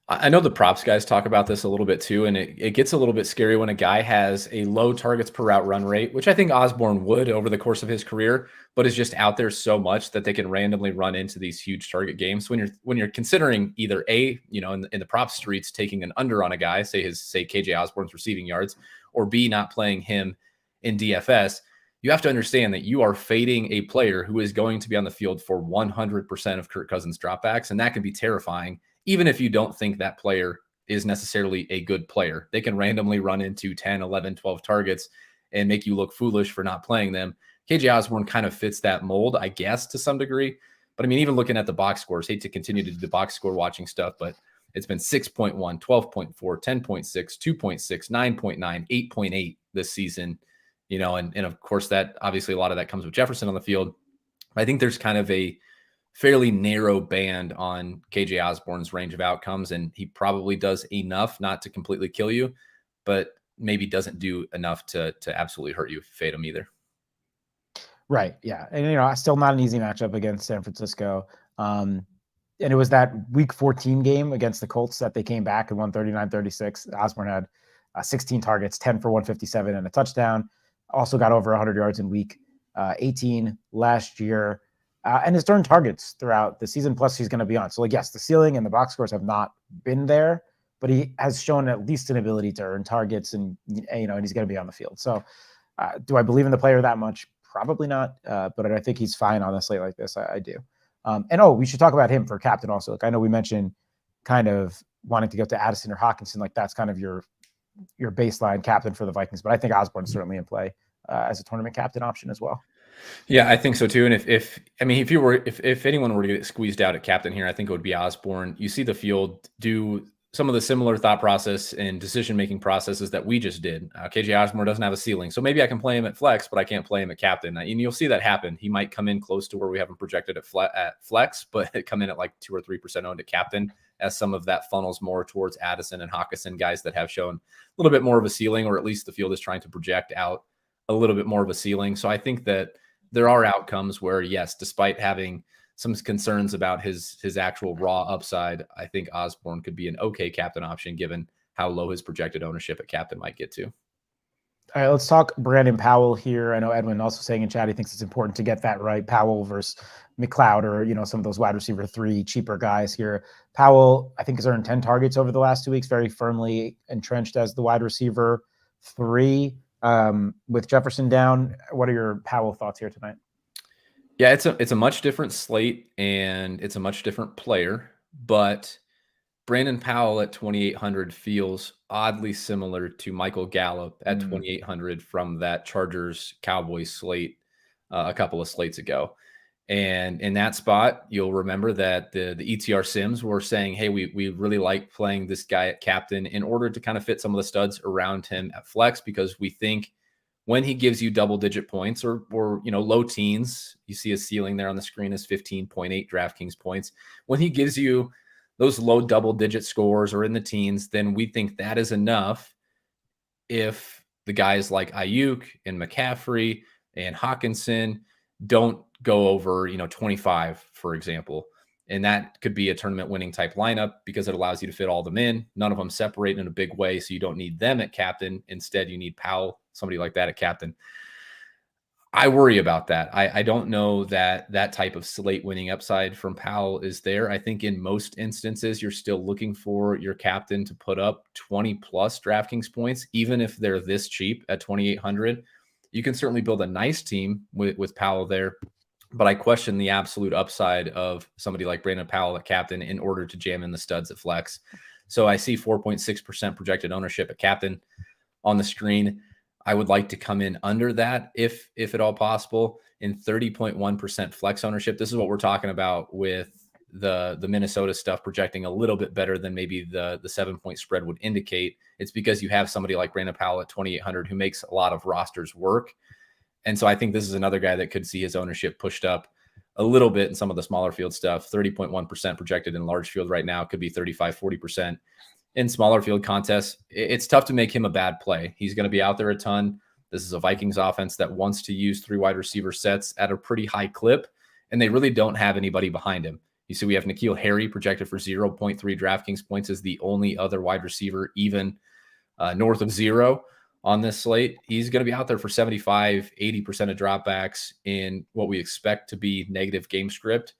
I know the props guys talk about this a little bit too, and it gets a little bit scary when a guy has a low targets per route run rate, which I think Osborne would over the course of his career, but is just out there so much that they can randomly run into these huge target games. When you're considering either in the prop streets taking an under on a guy, say KJ Osborne's receiving yards, or B, not playing him in DFS, you have to understand that you are fading a player who is going to be on the field for 100% of Kirk Cousins dropbacks, and that can be terrifying. Even if you don't think that player is necessarily a good player, they can randomly run into 10, 11, 12 targets and make you look foolish for not playing them. KJ Osborne kind of fits that mold, I guess, to some degree. But I mean, even looking at the box scores, hate to continue to do the box score watching stuff, but it's been 6.1, 12.4, 10.6, 2.6, 9.9, 8.8 this season. And of course, that obviously a lot of that comes with Jefferson on the field. I think there's kind of a fairly narrow band on KJ Osborne's range of outcomes, and he probably does enough not to completely kill you, but maybe doesn't do enough to absolutely hurt you if you fade him either. Right. Yeah. And, still not an easy matchup against San Francisco. And it was that week 14 game against the Colts that they came back and won 39-36. Osborne had 16 targets, 10 for 157 and a touchdown. Also got over 100 yards in week 18 last year. And has turned targets throughout the season. Plus, he's going to be on. So, yes, the ceiling and the box scores have not been there, but he has shown at least an ability to earn targets, and and he's going to be on the field. So, do I believe in the player that much? Probably not. But I think he's fine on a slate like this. I do. We should talk about him for captain also. Like, I know we mentioned kind of wanting to go to Addison or Hawkinson. Like, that's kind of your baseline captain for the Vikings. But I think Osborne's certainly in play as a tournament captain option as well. Yeah, I think so too. And if anyone were to get squeezed out at captain here, I think it would be Osborne. You see the field do some of the similar thought process and decision-making processes that we just did. KJ Osborne doesn't have a ceiling, so maybe I can play him at flex, but I can't play him at captain. And you'll see that happen. He might come in close to where we have him projected at flex, but come in at like 2 or 3% owned at captain, as some of that funnels more towards Addison and Hawkinson, guys that have shown a little bit more of a ceiling, or at least the field is trying to project out a little bit more of a ceiling. So I think that there are outcomes where, yes, despite having some concerns about his actual raw upside, I think Osborne could be an okay captain option given how low his projected ownership at captain might get to. All right, let's talk Brandon Powell here. I know Edwin also saying in chat he thinks it's important to get that right. Powell versus McLeod, or some of those wide receiver 3 cheaper guys here. Powell, I think, has earned 10 targets over the last 2 weeks, very firmly entrenched as the wide receiver 3. With Jefferson down, what are your Powell thoughts here tonight? Yeah, it's a much different slate and it's a much different player, but Brandon Powell at 2,800 feels oddly similar to Michael Gallup at 2,800 from that Chargers Cowboys slate a couple of slates ago. And in that spot, you'll remember that the ETR Sims were saying, hey, we really like playing this guy at captain in order to kind of fit some of the studs around him at flex, because we think when he gives you double-digit points or low teens, you see a ceiling there on the screen is 15.8 DraftKings points. When he gives you those low double-digit scores or in the teens, then we think that is enough if the guys like Ayuk and McCaffrey and Hawkinson don't go over 25, for example. And that could be a tournament winning type lineup because it allows you to fit all of them in. None of them separate in a big way, so you don't need them at captain. Instead, you need Powell, somebody like that at captain. I worry about that. I don't know that that type of slate winning upside from Powell is there. I think in most instances, you're still looking for your captain to put up 20 plus DraftKings points, even if they're this cheap at 2,800. You can certainly build a nice team with Powell there, but I question the absolute upside of somebody like Brandon Powell at captain in order to jam in the studs at flex. So I see 4.6% projected ownership at captain on the screen. I would like to come in under that if at all possible, in 30.1% flex ownership. This is what we're talking about with the Minnesota stuff projecting a little bit better than maybe the 7-point spread would indicate. It's because you have somebody like Brandon Powell at 2,800 who makes a lot of rosters work. And so I think this is another guy that could see his ownership pushed up a little bit in some of the smaller field stuff. 30.1% projected in large field right now, could be 35, 40% in smaller field contests. It's tough to make him a bad play. He's going to be out there a ton. This is a Vikings offense that wants to use 3 wide receiver sets at a pretty high clip, and they really don't have anybody behind him. You see, we have N'Keal Harry projected for 0.3 DraftKings points as the only other wide receiver, even north of 0 on this slate. He's going to be out there for 75, 80% of dropbacks in what we expect to be negative game script.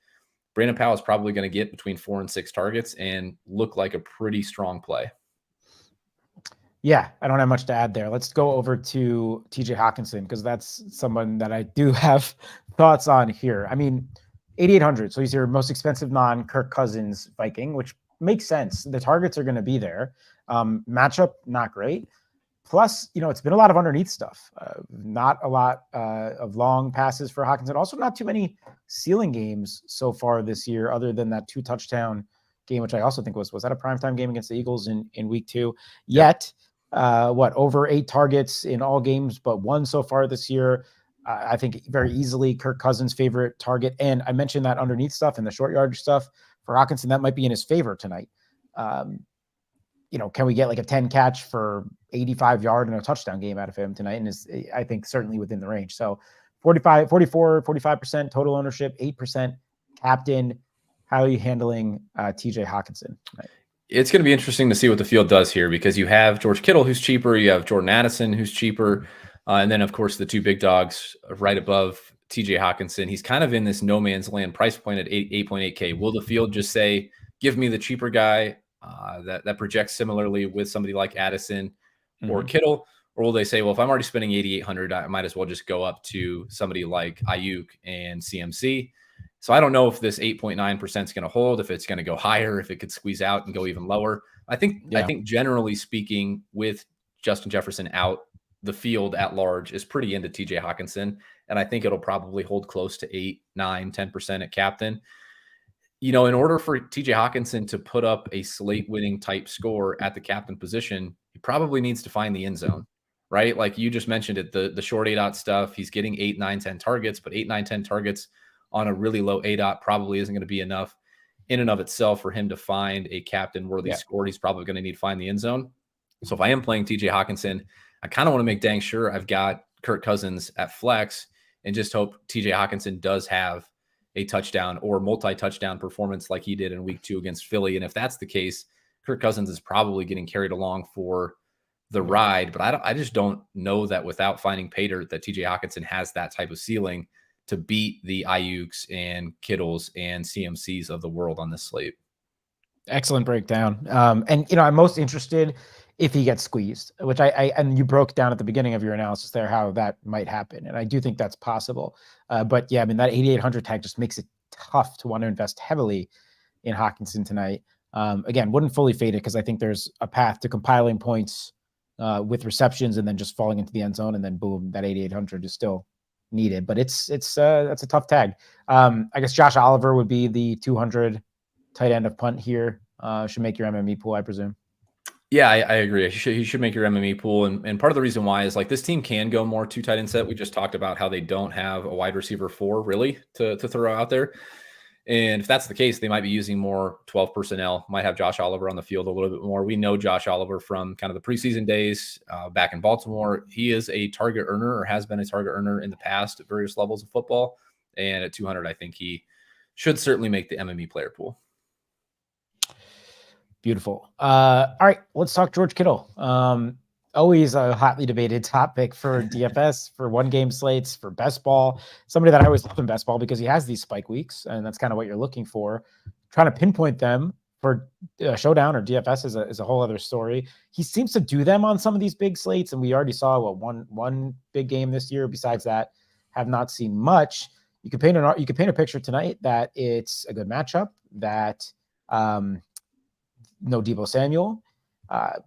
Brandon Powell is probably going to get between 4 and 6 targets and look like a pretty strong play. Yeah, I don't have much to add there. Let's go over to TJ Hawkinson, because that's someone that I do have thoughts on here. I mean, 8,800. So he's your most expensive non-Kirk Cousins Viking, which makes sense. The targets are going to be there. Matchup, not great. Plus, it's been a lot of underneath stuff. Not a lot of long passes for Hawkinson. Also, not too many ceiling games so far this year, other than that 2-touchdown game, which I also think was that a primetime game against the Eagles in week 2. Yet, over 8 targets in all games but 1 so far this year. I think very easily Kirk Cousins' favorite target. And I mentioned that underneath stuff and the short yardage stuff for Hawkinson, that might be in his favor tonight. Can we get like a 10 catch for 85 yard and a touchdown game out of him tonight? And is, I think, certainly within the range. So 45% total ownership, 8% captain. How are you handling TJ Hawkinson tonight? It's going to be interesting to see what the field does here, because you have George Kittle, who's cheaper. You have Jordan Addison, who's cheaper. And then, of course, the 2 big dogs right above TJ Hawkinson. He's kind of in this no man's land price point at 8.8K. Will the field just say, give me the cheaper guy that projects similarly with somebody like Addison or Kittle? Or will they say, well, if I'm already spending 8,800, I might as well just go up to somebody like Ayuk and CMC? So I don't know if this 8.9% is going to hold, if it's going to go higher, if it could squeeze out and go even lower. I think generally speaking, with Justin Jefferson out, the field at large is pretty into TJ Hawkinson. And I think it'll probably hold close to 8, 9, 10% at captain. In order for TJ Hawkinson to put up a slate winning type score at the captain position, he probably needs to find the end zone, right? Like you just mentioned it, the short 8 stuff, he's getting 8, 9, 10 targets, but 8, 9, 10 targets on a really low 8 probably isn't going to be enough in and of itself for him to find a captain worthy score. He's probably going to need to find the end zone. So if I am playing TJ Hawkinson, I kind of want to make dang sure I've got Kirk Cousins at flex and just hope TJ Hawkinson does have a touchdown or multi-touchdown performance like he did in week 2 against Philly. And if that's the case, Kirk Cousins is probably getting carried along for the ride, but I just don't know that without finding Pater that TJ Hawkinson has that type of ceiling to beat the Ayuks and Kittles and CMCs of the world on this slate. Excellent breakdown. And I'm most interested if he gets squeezed, which and you broke down at the beginning of your analysis there how that might happen, and I do think that's possible. But yeah, I mean that 8,800 tag just makes it tough to want to invest heavily in Hawkinson tonight. Again, wouldn't fully fade it because I think there's a path to compiling points with receptions and then just falling into the end zone, and then boom, that 8,800 is still needed. But it's that's a tough tag. I guess Josh Oliver would be the 200 tight end of punt here. Should make your MME pool, I presume. Yeah, I agree. He should make your MME pool. And part of the reason why is like this team can go more 2 tight end set. We just talked about how they don't have a wide receiver 4 really to throw out there. And if that's the case, they might be using more 12 personnel, might have Josh Oliver on the field a little bit more. We know Josh Oliver from kind of the preseason days back in Baltimore. He is a target earner or has been a target earner in the past at various levels of football. And at 200, I think he should certainly make the MME player pool. Beautiful. All right, let's talk George Kittle. Always a hotly debated topic for DFS, for one game slates, for best ball. Somebody that I always love in best ball because he has these spike weeks, and that's kind of what you're looking for. Trying to pinpoint them for Showdown or DFS is a whole other story. He seems to do them on some of these big slates, and we already saw one big game this year. Besides that, have not seen much. You could paint a picture tonight that it's a good matchup, that no Deebo Samuel.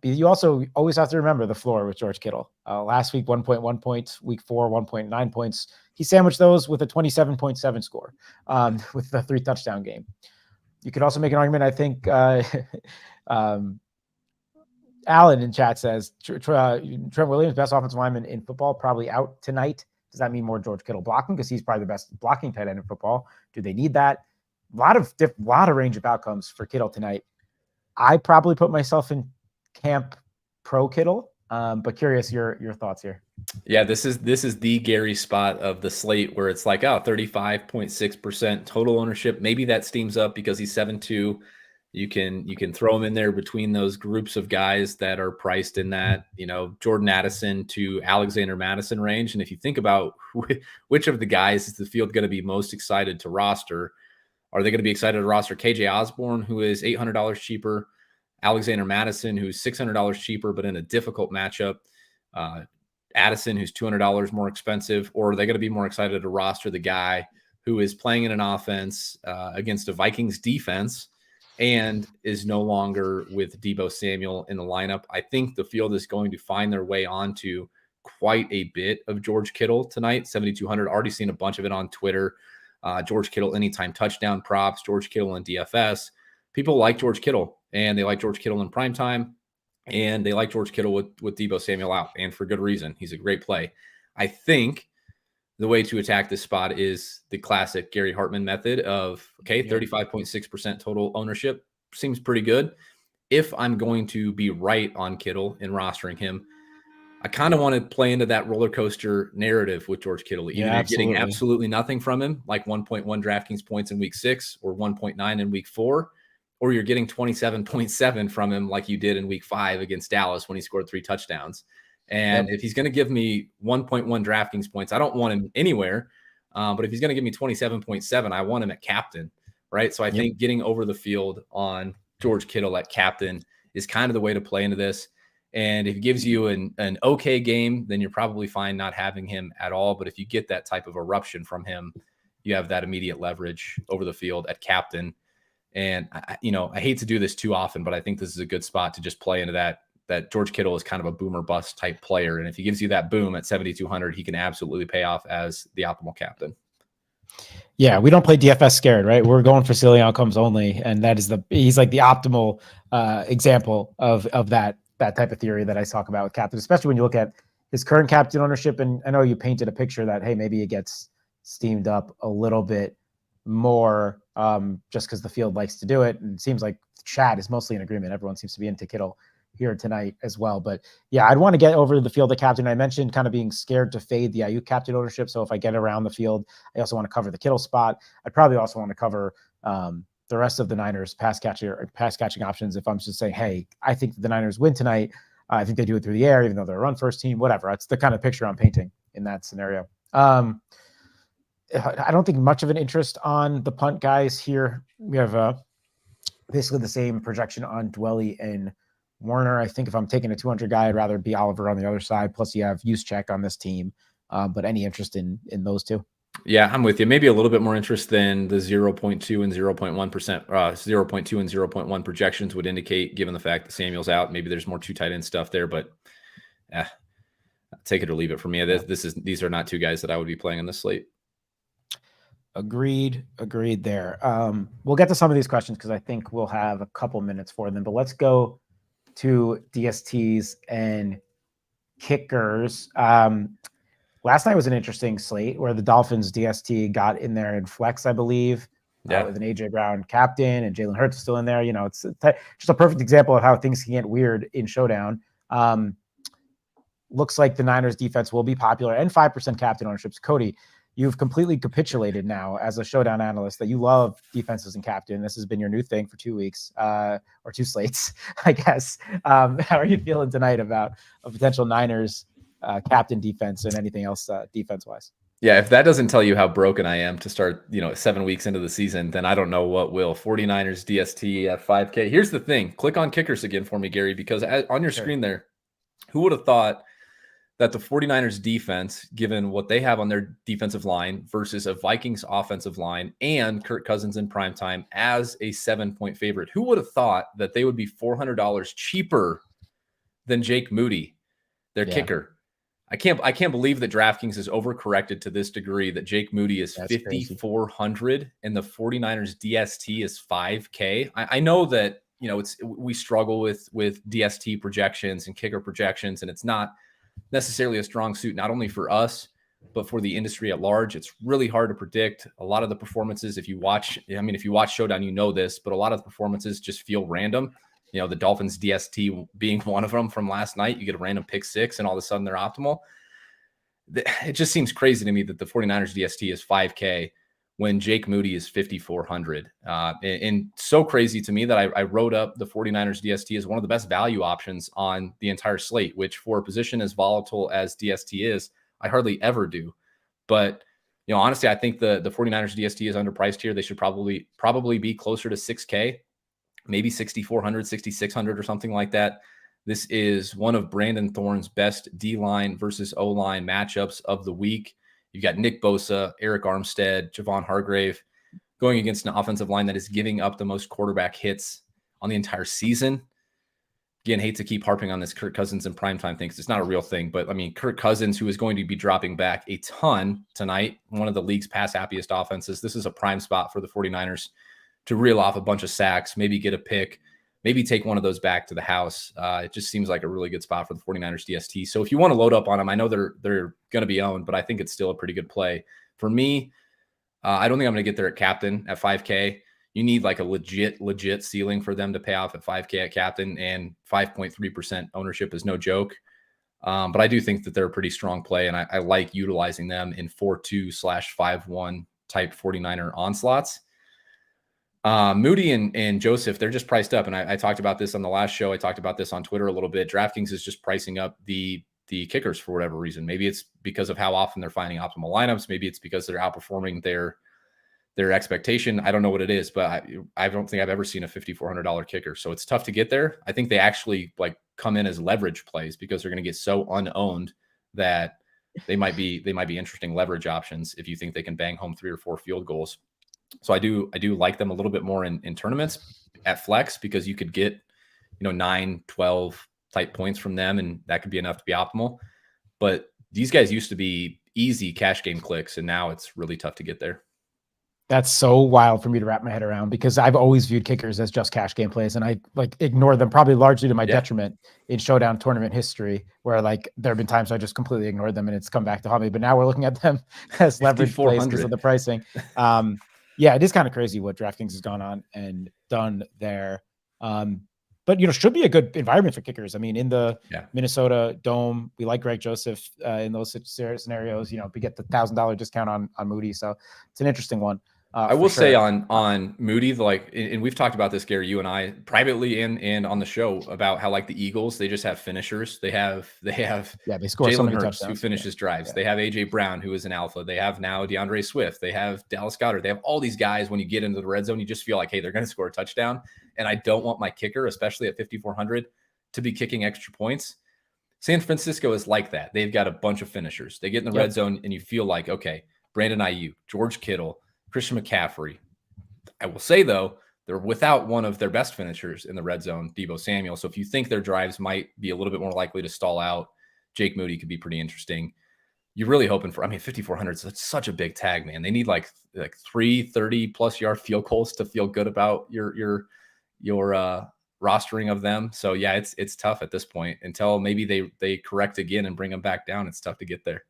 You also always have to remember the floor with George Kittle. Last week, 1.1 points. Week 4, 1.9 points. He sandwiched those with a 27.7 score with the 3 touchdown game. You could also make an argument, I think, Alan in chat says, Trent Williams, best offensive lineman in football, probably out tonight. Does that mean more George Kittle blocking? Because he's probably the best blocking tight end in football. Do they need that? A lot of range of outcomes for Kittle tonight. I probably put myself in camp pro Kittle, but curious your thoughts here. Yeah, this is the Gary spot of the slate where it's like, 35.6% total ownership. Maybe that steams up because he's 7-2. You can throw him in there between those groups of guys that are priced in that, Jordan Addison to Alexander Madison range. And if you think about which of the guys is the field going to be most excited to roster, are they going to be excited to roster KJ Osborne, who is $800 cheaper, Alexander Madison, who's $600 cheaper, but in a difficult matchup, Addison, who's $200 more expensive, or are they going to be more excited to roster the guy who is playing in an offense against a Vikings defense and is no longer with Deebo Samuel in the lineup? I think the field is going to find their way onto quite a bit of George Kittle tonight, 7,200. Already seen a bunch of it on Twitter. George Kittle anytime touchdown props, George Kittle in DFS. People like George Kittle, and they like George Kittle in primetime, and they like George Kittle with Deebo Samuel out, and for good reason. He's a great play. I think the way to attack this spot is the classic Gary Hartman method of, 35.6% total ownership seems pretty good. If I'm going to be right on Kittle in rostering him, I kind of want to play into that roller coaster narrative with George Kittle. Either you're getting absolutely nothing from him, like 1.1 DraftKings points in week 6 or 1.9 in week 4, or you're getting 27.7 from him like you did in week 5 against Dallas when he scored 3 touchdowns. And if he's going to give me 1.1 DraftKings points, I don't want him anywhere. But if he's going to give me 27.7, I want him at captain, right? So I think getting over the field on George Kittle at captain is kind of the way to play into this. And if he gives you an okay game, then you're probably fine not having him at all. But if you get that type of eruption from him, you have that immediate leverage over the field at captain. And I hate to do this too often, but I think this is a good spot to just play into that George Kittle is kind of a boomer bust type player. And if he gives you that boom at 7,200, he can absolutely pay off as the optimal captain. Yeah, we don't play DFS scared, right? We're going for silly outcomes only. And he's like the optimal example of that type of theory that I talk about with captain, especially when you look at his current captain ownership. And I know you painted a picture that, hey, maybe it gets steamed up a little bit more just because the field likes to do it. And it seems like Chad is mostly in agreement. Everyone seems to be into Kittle here tonight as well. But yeah, I'd want to get over the field of captain. I mentioned kind of being scared to fade the Ayuk captain ownership. So if I get around the field, I also want to cover the Kittle spot. I'd probably also want to cover the rest of the Niners pass catching options. If I'm just saying, hey, I think the Niners win tonight, I think they do it through the air, even though they're a run first team, whatever. It's the kind of picture I'm painting in that scenario. I don't think much of an interest on the punt guys here. We have basically the same projection on Dwelly and Warner. I think if I'm taking a 200 guy, I'd rather be Oliver on the other side. Plus, you have Juszczyk on this team. But any interest in those two? Yeah, I'm with you. Maybe a little bit more interest than the 0.2 and 0.1%, 0.2 and 0.1 projections would indicate, given the fact that Samuel's out. Maybe there's more 2 tight end stuff there, but take it or leave it for me. These are not 2 guys that I would be playing on this slate. Agreed there. We'll get to some of these questions because I think we'll have a couple minutes for them, but let's go to DSTs and kickers. Last night was an interesting slate where the Dolphins DST got in there in flex, I believe, with an AJ Brown captain and Jalen Hurts is still in there. It's just a perfect example of how things can get weird in Showdown. Looks like the Niners defense will be popular and 5% captain ownerships. Cody, you've completely capitulated now as a Showdown analyst that you love defenses and captain. This has been your new thing for 2 weeks, or 2 slates, I guess. How are you feeling tonight about a potential Niners captain defense and anything else defense-wise? Yeah, if that doesn't tell you how broken I am to start, 7 weeks into the season, then I don't know what will. 49ers DST at 5K. Here's the thing. Click on kickers again for me, Gary, because on your screen there, who would have thought that the 49ers defense, given what they have on their defensive line versus a Vikings offensive line and Kirk Cousins in primetime as a 7-point favorite, who would have thought that they would be $400 cheaper than Jake Moody, their kicker? I can't believe that DraftKings is overcorrected to this degree that Jake Moody is 5,400 and the 49ers DST is 5K. I know that, we struggle with DST projections and kicker projections, and it's not necessarily a strong suit, not only for us, but for the industry at large. It's really hard to predict a lot of the performances. If you watch Showdown, this, but a lot of the performances just feel random. The Dolphins DST being one of them from last night, you get a random pick 6 and all of a sudden they're optimal. It just seems crazy to me that the 49ers DST is 5K when Jake Moody is 5,400. And so crazy to me that I wrote up the 49ers DST as one of the best value options on the entire slate, which for a position as volatile as DST is, I hardly ever do. But, honestly, I think the 49ers DST is underpriced here. They should probably be closer to 6K. Maybe 6,400, 6,600 or something like that. This is one of Brandon Thorne's best D-line versus O-line matchups of the week. You've got Nick Bosa, Eric Armstead, Javon Hargrave going against an offensive line that is giving up the most quarterback hits on the entire season. Again, hate to keep harping on this Kirk Cousins and primetime thing because it's not a real thing. But, Kirk Cousins, who is going to be dropping back a ton tonight, one of the league's pass happiest offenses. This is a prime spot for the 49ers to reel off a bunch of sacks, maybe get a pick, maybe take one of those back to the house. It just seems like a really good spot for the 49ers DST. So if you want to load up on them, I know they're going to be owned, but I think it's still a pretty good play. For me, I don't think I'm going to get there at captain at 5K. You need like a legit ceiling for them to pay off at 5K at captain, and 5.3% ownership is no joke. But I do think that they're a pretty strong play, and I like utilizing them in 4-2/5-1 type 49er onslaughts. Moody and Joseph, they're just priced up. And I talked about this on the last show. I talked about this on Twitter a little bit. DraftKings is just pricing up the kickers for whatever reason. Maybe it's because of how often they're finding optimal lineups. Maybe it's because they're outperforming their expectation. I don't know what it is, but I don't think I've ever seen a $5,400 kicker. So it's tough to get there. I think they actually come in as leverage plays because they're going to get so unowned that they might be interesting leverage options if you think they can bang home 3 or 4 field goals. So I do like them a little bit more in tournaments at flex because you could get, 9, 12 type points from them, and that could be enough to be optimal. But these guys used to be easy cash game clicks, and now it's really tough to get there. That's so wild for me to wrap my head around because I've always viewed kickers as just cash game plays, and I ignore them probably largely to my detriment in Showdown tournament history, where there have been times I just completely ignored them and it's come back to haunt me. But now we're looking at them as leverage plays because of the pricing. Yeah, it is kind of crazy what DraftKings has gone on and done there. But, should be a good environment for kickers. I mean, in the Minnesota Dome, we like Greg Joseph in those scenarios. We get the $1,000 discount on Moody. So it's an interesting one. I for will say sure. on Moody, like, and we've talked about this, Gary, you and I, privately and on the show, about how, like, the Eagles, they just have finishers. They have Yeah, they score so Jalen many Hurts, who touchdowns. finishes drives. Yeah. They have AJ Brown, who is an alpha. They have now DeAndre Swift. They have Dallas Goedert. They have all these guys. When you get into the red zone, you just feel like, hey, they're going to score a touchdown. And I don't want my kicker, especially at 5,400, to be kicking extra points. San Francisco is like that. They've got a bunch of finishers. They get in the red zone, and you feel like, okay, Brandon Ayuk, George Kittle, Christian McCaffrey. I will say, though, they're without one of their best finishers in the red zone, Deebo Samuel. So if you think their drives might be a little bit more likely to stall out, Jake Moody could be pretty interesting. You're really hoping for, 5,400 is such a big tag, man. They need like 330+ yard field goals to feel good about your rostering of them. So yeah, it's tough at this point until maybe they correct again and bring them back down. It's tough to get there.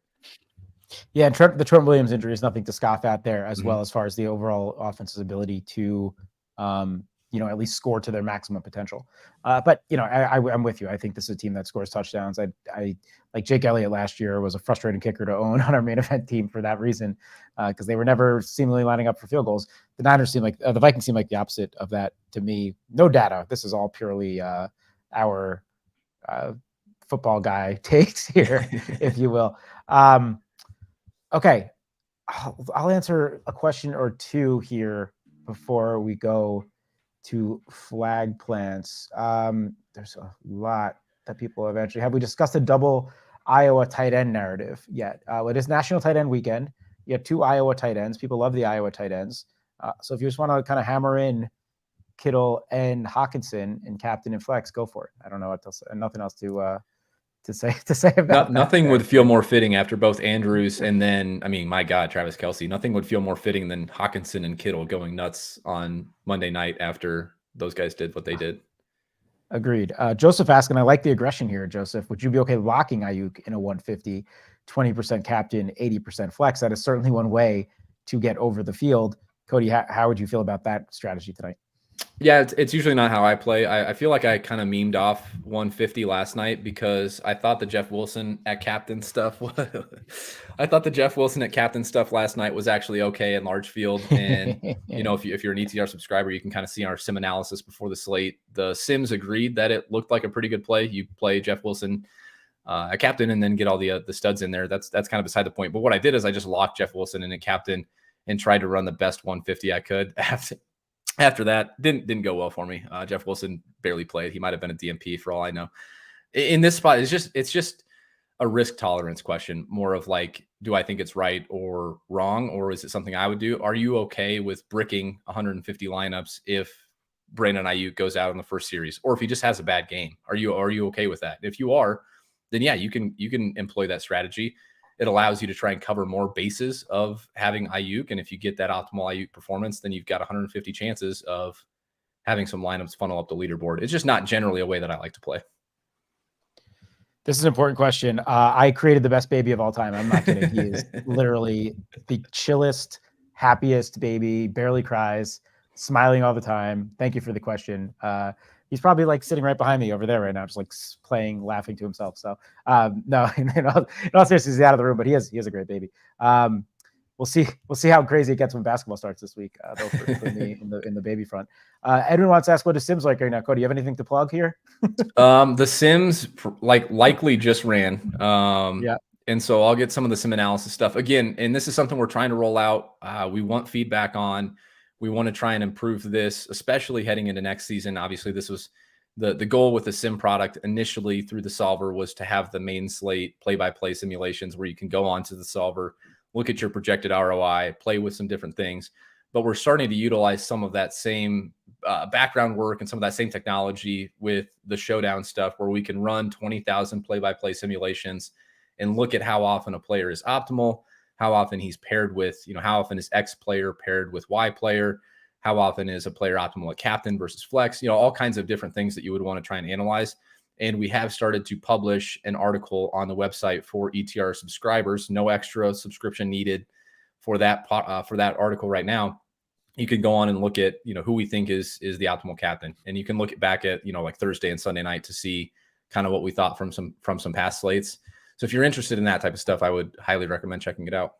Yeah, and the Trent Williams injury is nothing to scoff at there as Mm-hmm. well, as far as the overall offense's ability to, at least score to their maximum potential. But I'm with you. I think this is a team that scores touchdowns. I like Jake Elliott last year was a frustrating kicker to own on our main event team for that reason, because they were never seemingly lining up for field goals. The Niners seem like the Vikings seem like the opposite of that to me. No data. This is all purely our football guy takes here, if you will. Okay, I'll answer a question or two here before we go to flag plants. There's a lot that people have we discussed the double Iowa tight end narrative yet? It is National Tight End Weekend. You have 2 Iowa tight ends. People love the Iowa tight ends. So if you just want to kind of hammer in Kittle and Hawkinson and captain and flex, go for it. I don't know what else, nothing else to say about nothing would feel more fitting after both Andrews and then, my God, Travis Kelce. Nothing would feel more fitting than Hawkinson and Kittle going nuts on Monday night after those guys did what they did. Agreed. Joseph asking, I like the aggression here, Joseph. Would you be okay locking Ayuk in a 150, 20% captain, 80% flex? That is certainly one way to get over the field. Cody, how would you feel about that strategy tonight? Yeah, it's usually not how I play. I feel like I kind of memed off 150 last night because I thought the Jeff Wilson at captain stuff last night was actually okay in large field. And if you're an ETR subscriber, you can kind of see our sim analysis before the slate. The sims agreed that it looked like a pretty good play. You play Jeff Wilson at captain and then get all the studs in there. That's kind of beside the point. But what I did is I just locked Jeff Wilson in at captain and tried to run the best 150 I could. After that, didn't go well for me. Jeff Wilson barely played. He might have been a DMP for all I know. In this spot, it's just a risk tolerance question, more of like, do I think it's right or wrong, or is it something I would do? Are you okay with bricking 150 lineups if Brandon Ayuk goes out in the first series, or if he just has a bad game? Are you okay with that? If you are, then yeah, you can employ that strategy. It allows you to try and cover more bases of having Ayuk. And if you get that optimal Ayuk performance, then you've got 150 chances of having some lineups funnel up the leaderboard. It's just not generally a way that I like to play. This is an important question. I created the best baby of all time. I'm not kidding. He is literally the chillest, happiest baby, barely cries, smiling all the time. Thank you for the question. He's probably like sitting right behind me over there right now, just like playing, laughing to himself. So no, in all seriousness, he's out of the room, but he is a great baby. We'll see how crazy it gets when basketball starts this week, though, for me in the baby front. Edwin wants to ask, what is Sims like right now? Cody, you have anything to plug here? The Sims likely just ran. Yeah. And so I'll get some of the sim analysis stuff again. And this is something we're trying to roll out. We want feedback on. We want to try and improve this, especially heading into next season. Obviously, this was the goal with the sim product initially through the solver, was to have the main slate play-by-play simulations where you can go onto the solver, look at your projected ROI, play with some different things. But we're starting to utilize some of that same background work and some of that same technology with the Showdown stuff, where we can run 20,000 play-by-play simulations and look at how often a player is optimal, how often he's paired with, how often is X player paired with Y player, how often is a player optimal at captain versus flex, all kinds of different things that you would want to try and analyze. And we have started to publish an article on the website for ETR subscribers. No extra subscription needed for that article right now. You can go on and look at, who we think is the optimal captain. And you can look back at, like Thursday and Sunday night to see kind of what we thought from some past slates. So if you're interested in that type of stuff, I would highly recommend checking it out.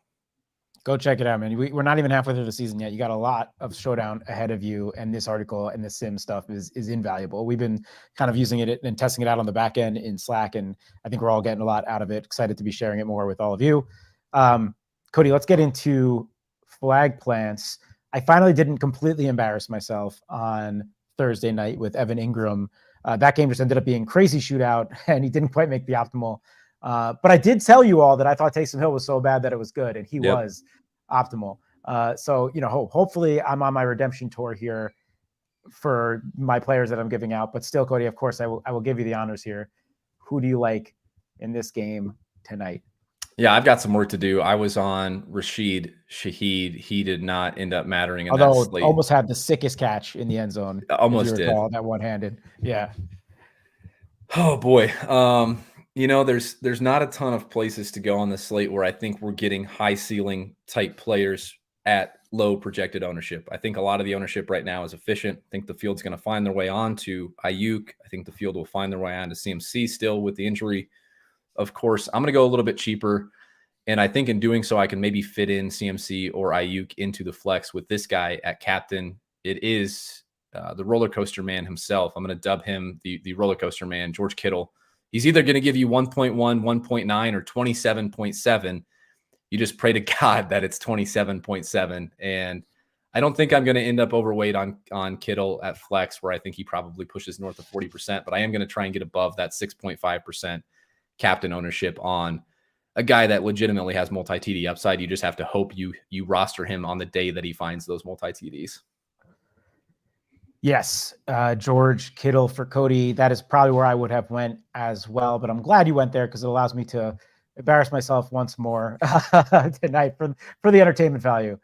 Go check it out, man. We're not even halfway through the season yet. You got a lot of Showdown ahead of you, and this article and the sim stuff is invaluable. We've been kind of using it and testing it out on the back end in Slack, and I think we're all getting a lot out of it. Excited to be sharing it more with all of you. Cody, let's get into flag plants. I finally didn't completely embarrass myself on Thursday night with Evan Ingram. That game just ended up being crazy shootout, and he didn't quite make the optimal. But I did tell you all that I thought Taysom Hill was so bad that it was good, and he was optimal. So, hopefully I'm on my redemption tour here for my players that I'm giving out. But still, Cody, of course, I will give you the honors here. Who do you like in this game tonight? Yeah, I've got some work to do. I was on Rashid Shaheed. He did not end up mattering in Although that slate. almost had the sickest catch in the end zone. Almost if you recall, that one-handed. Yeah. Oh boy. There's not a ton of places to go on the slate where I think we're getting high ceiling type players at low projected ownership. I think a lot of the ownership right now is efficient. I think the field's going to find their way on to Ayuk. I think the field will find their way on to CMC still with the injury. Of course, I'm going to go a little bit cheaper. And I think in doing so, I can maybe fit in CMC or Ayuk into the flex with this guy at captain. It is the roller coaster man himself. I'm going to dub him the roller coaster man, George Kittle. He's either going to give you 1.1, 1.9, or 27.7. You just pray to God that it's 27.7. And I don't think I'm going to end up overweight on Kittle at flex, where I think he probably pushes north of 40%. But I am going to try and get above that 6.5% captain ownership on a guy that legitimately has multi-TD upside. You just have to hope you roster him on the day that he finds those multi-TDs. Yes, George Kittle for Cody. That is probably where I would have went as well, but I'm glad you went there because it allows me to embarrass myself once more tonight for the entertainment value.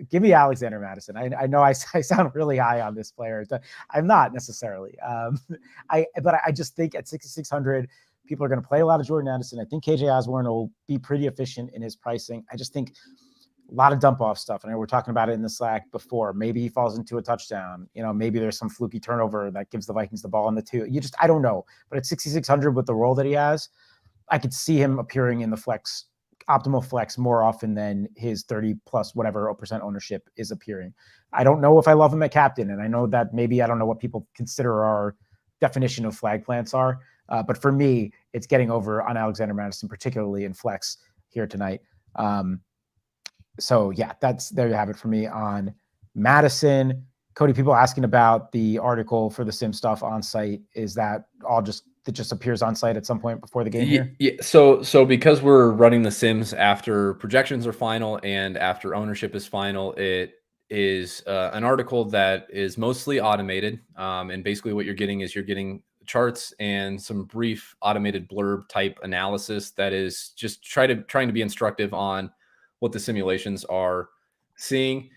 Give me Alexander Madison. I know I sound really high on this player. I'm not necessarily. But I just think at 6,600, people are going to play a lot of Jordan Addison. I think KJ Osborne will be pretty efficient in his pricing. I just think a lot of dump off stuff. I know we're talking about it in the Slack before. Maybe he falls into a touchdown. Maybe there's some fluky turnover that gives the Vikings the ball in the two. I don't know. But at 6,600 with the role that he has, I could see him appearing in the flex, optimal flex more often than his 30 plus whatever % ownership is appearing. I don't know if I love him at captain. And I know that maybe I don't know what people consider our definition of flag plants are. But for me, it's getting over on Alexander Madison, particularly in flex here tonight. So yeah, there you have it for me on Madison. Cody, people asking about the article for the sim stuff on site. Is that all just appears on site at some point before the game here? Yeah. So because we're running the sims after projections are final and after ownership is final, it is an article that is mostly automated. And basically what you're getting charts and some brief automated blurb type analysis that is just trying to be instructive on what the simulations are seeing.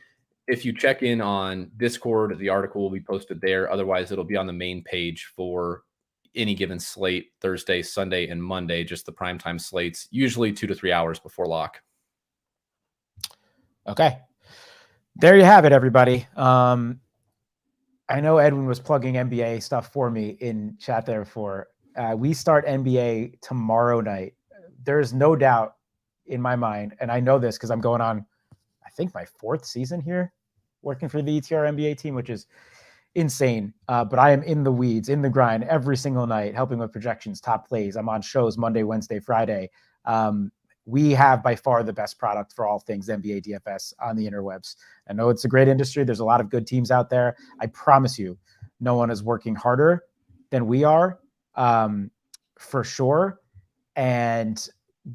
If you check in on Discord, the article will be posted there. Otherwise, it'll be on the main page for any given slate, Thursday, Sunday, and Monday, just the primetime slates, usually 2 to 3 hours before lock. Okay. There you have it, everybody. I know Edwin was plugging NBA stuff for me in chat there before. We start NBA tomorrow night. There's no doubt in my mind, and I know this because I'm going on, I think, my 4th season here working for the ETR NBA team, which is insane. But I am in the weeds, in the grind every single night, helping with projections, top plays. I'm on shows Monday, Wednesday, Friday. We have by far the best product for all things NBA DFS on the interwebs. I know it's a great industry. There's a lot of good teams out there. I promise you, no one is working harder than we are, for sure. And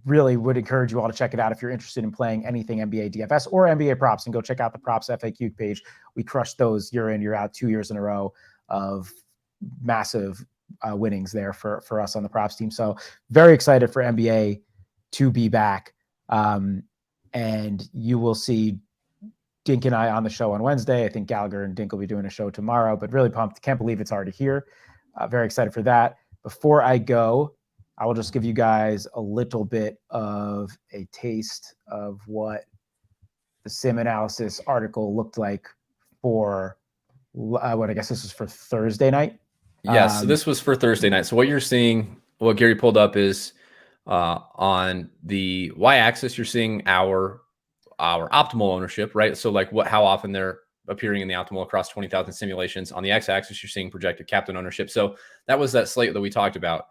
really would encourage you all to check it out if you're interested in playing anything NBA DFS or NBA props, and go check out the props FAQ page. We crushed those year in, year out, 2 years in a row of massive winnings there for us on the props team. So very excited for NBA to be back. And you will see Dink and I on the show on Wednesday. I think Gallagher and Dink will be doing a show tomorrow, but really pumped. Can't believe it's already here. Very excited for that. Before I go, I will just give you guys a little bit of a taste of what the sim analysis article looked like for what I guess this is for Thursday night. Yes, so this was for Thursday night. So what you're seeing, what Gary pulled up is on the y-axis, you're seeing our our optimal ownership, right? So like how often they're appearing in the optimal across 20,000 simulations. On the x-axis, you're seeing projected captain ownership. So that was that slate that we talked about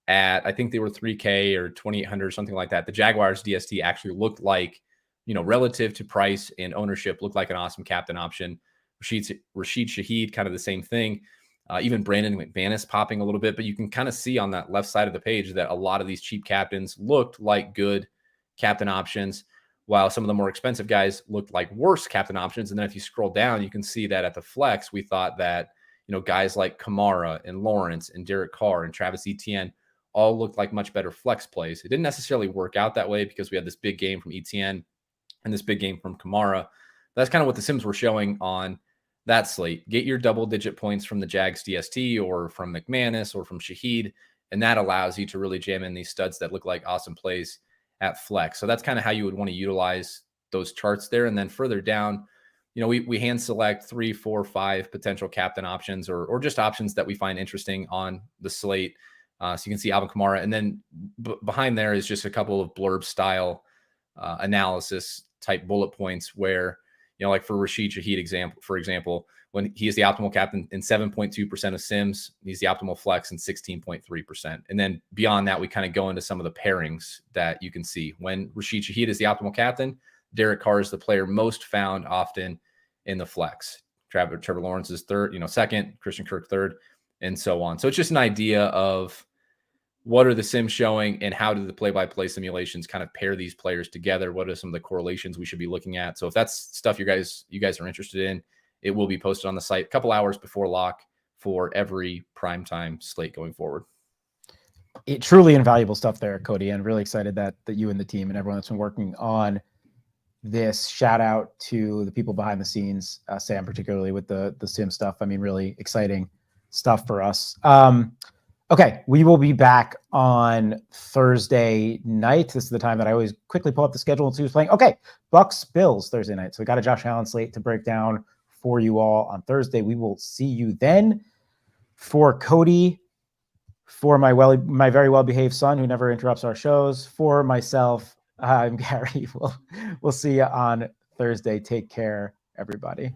at, I think they were 3K or 2,800, something like that. The Jaguars DST actually looked like, relative to price and ownership, looked like an awesome captain option. Rashid Shaheed, kind of the same thing. Even Brandon McManus popping a little bit, but you can kind of see on that left side of the page that a lot of these cheap captains looked like good captain options, while some of the more expensive guys looked like worse captain options. And then if you scroll down, you can see that at the flex, we thought that, guys like Kamara and Lawrence and Derek Carr and Travis Etienne all looked like much better flex plays. It didn't necessarily work out that way because we had this big game from Etienne and this big game from Kamara. That's kind of what the Sims were showing on that slate. Get your double-digit points from the Jags DST or from McManus or from Shaheed, and that allows you to really jam in these studs that look like awesome plays at flex. So that's kind of how you would want to utilize those charts there. And then further down, we hand select 3, 4, 5 potential captain options or just options that we find interesting on the slate. So you can see Alvin Kamara. And then behind there is just a couple of blurb style analysis type bullet points where, like for Rashid Shaheed for example, when he is the optimal captain in 7.2% of sims, he's the optimal flex in 16.3%. And then beyond that, we kind of go into some of the pairings that you can see. When Rashid Shaheed is the optimal captain, Derek Carr is the player most found often in the flex. Trevor Lawrence is third, second, Christian Kirk third, and so on. So it's just an idea of what are the sims showing and how do the play-by-play simulations kind of pair these players together? What are some of the correlations we should be looking at? So if that's stuff you guys are interested in, it will be posted on the site a couple hours before lock for every primetime slate going forward. It truly invaluable stuff there, Cody, and really excited that you and the team and everyone that's been working on this. Shout out to the people behind the scenes, Sam particularly with the sim stuff. I mean, really exciting stuff for us. Okay, we will be back on Thursday night. This is the time that I always quickly pull up the schedule and see who's playing. Okay, Bucks Bills Thursday night. So we got a Josh Allen slate to break down for you all on Thursday. We will see you then. For Cody, for my very well-behaved son who never interrupts our shows, for myself, I'm Gary. We'll see you on Thursday. Take care, everybody.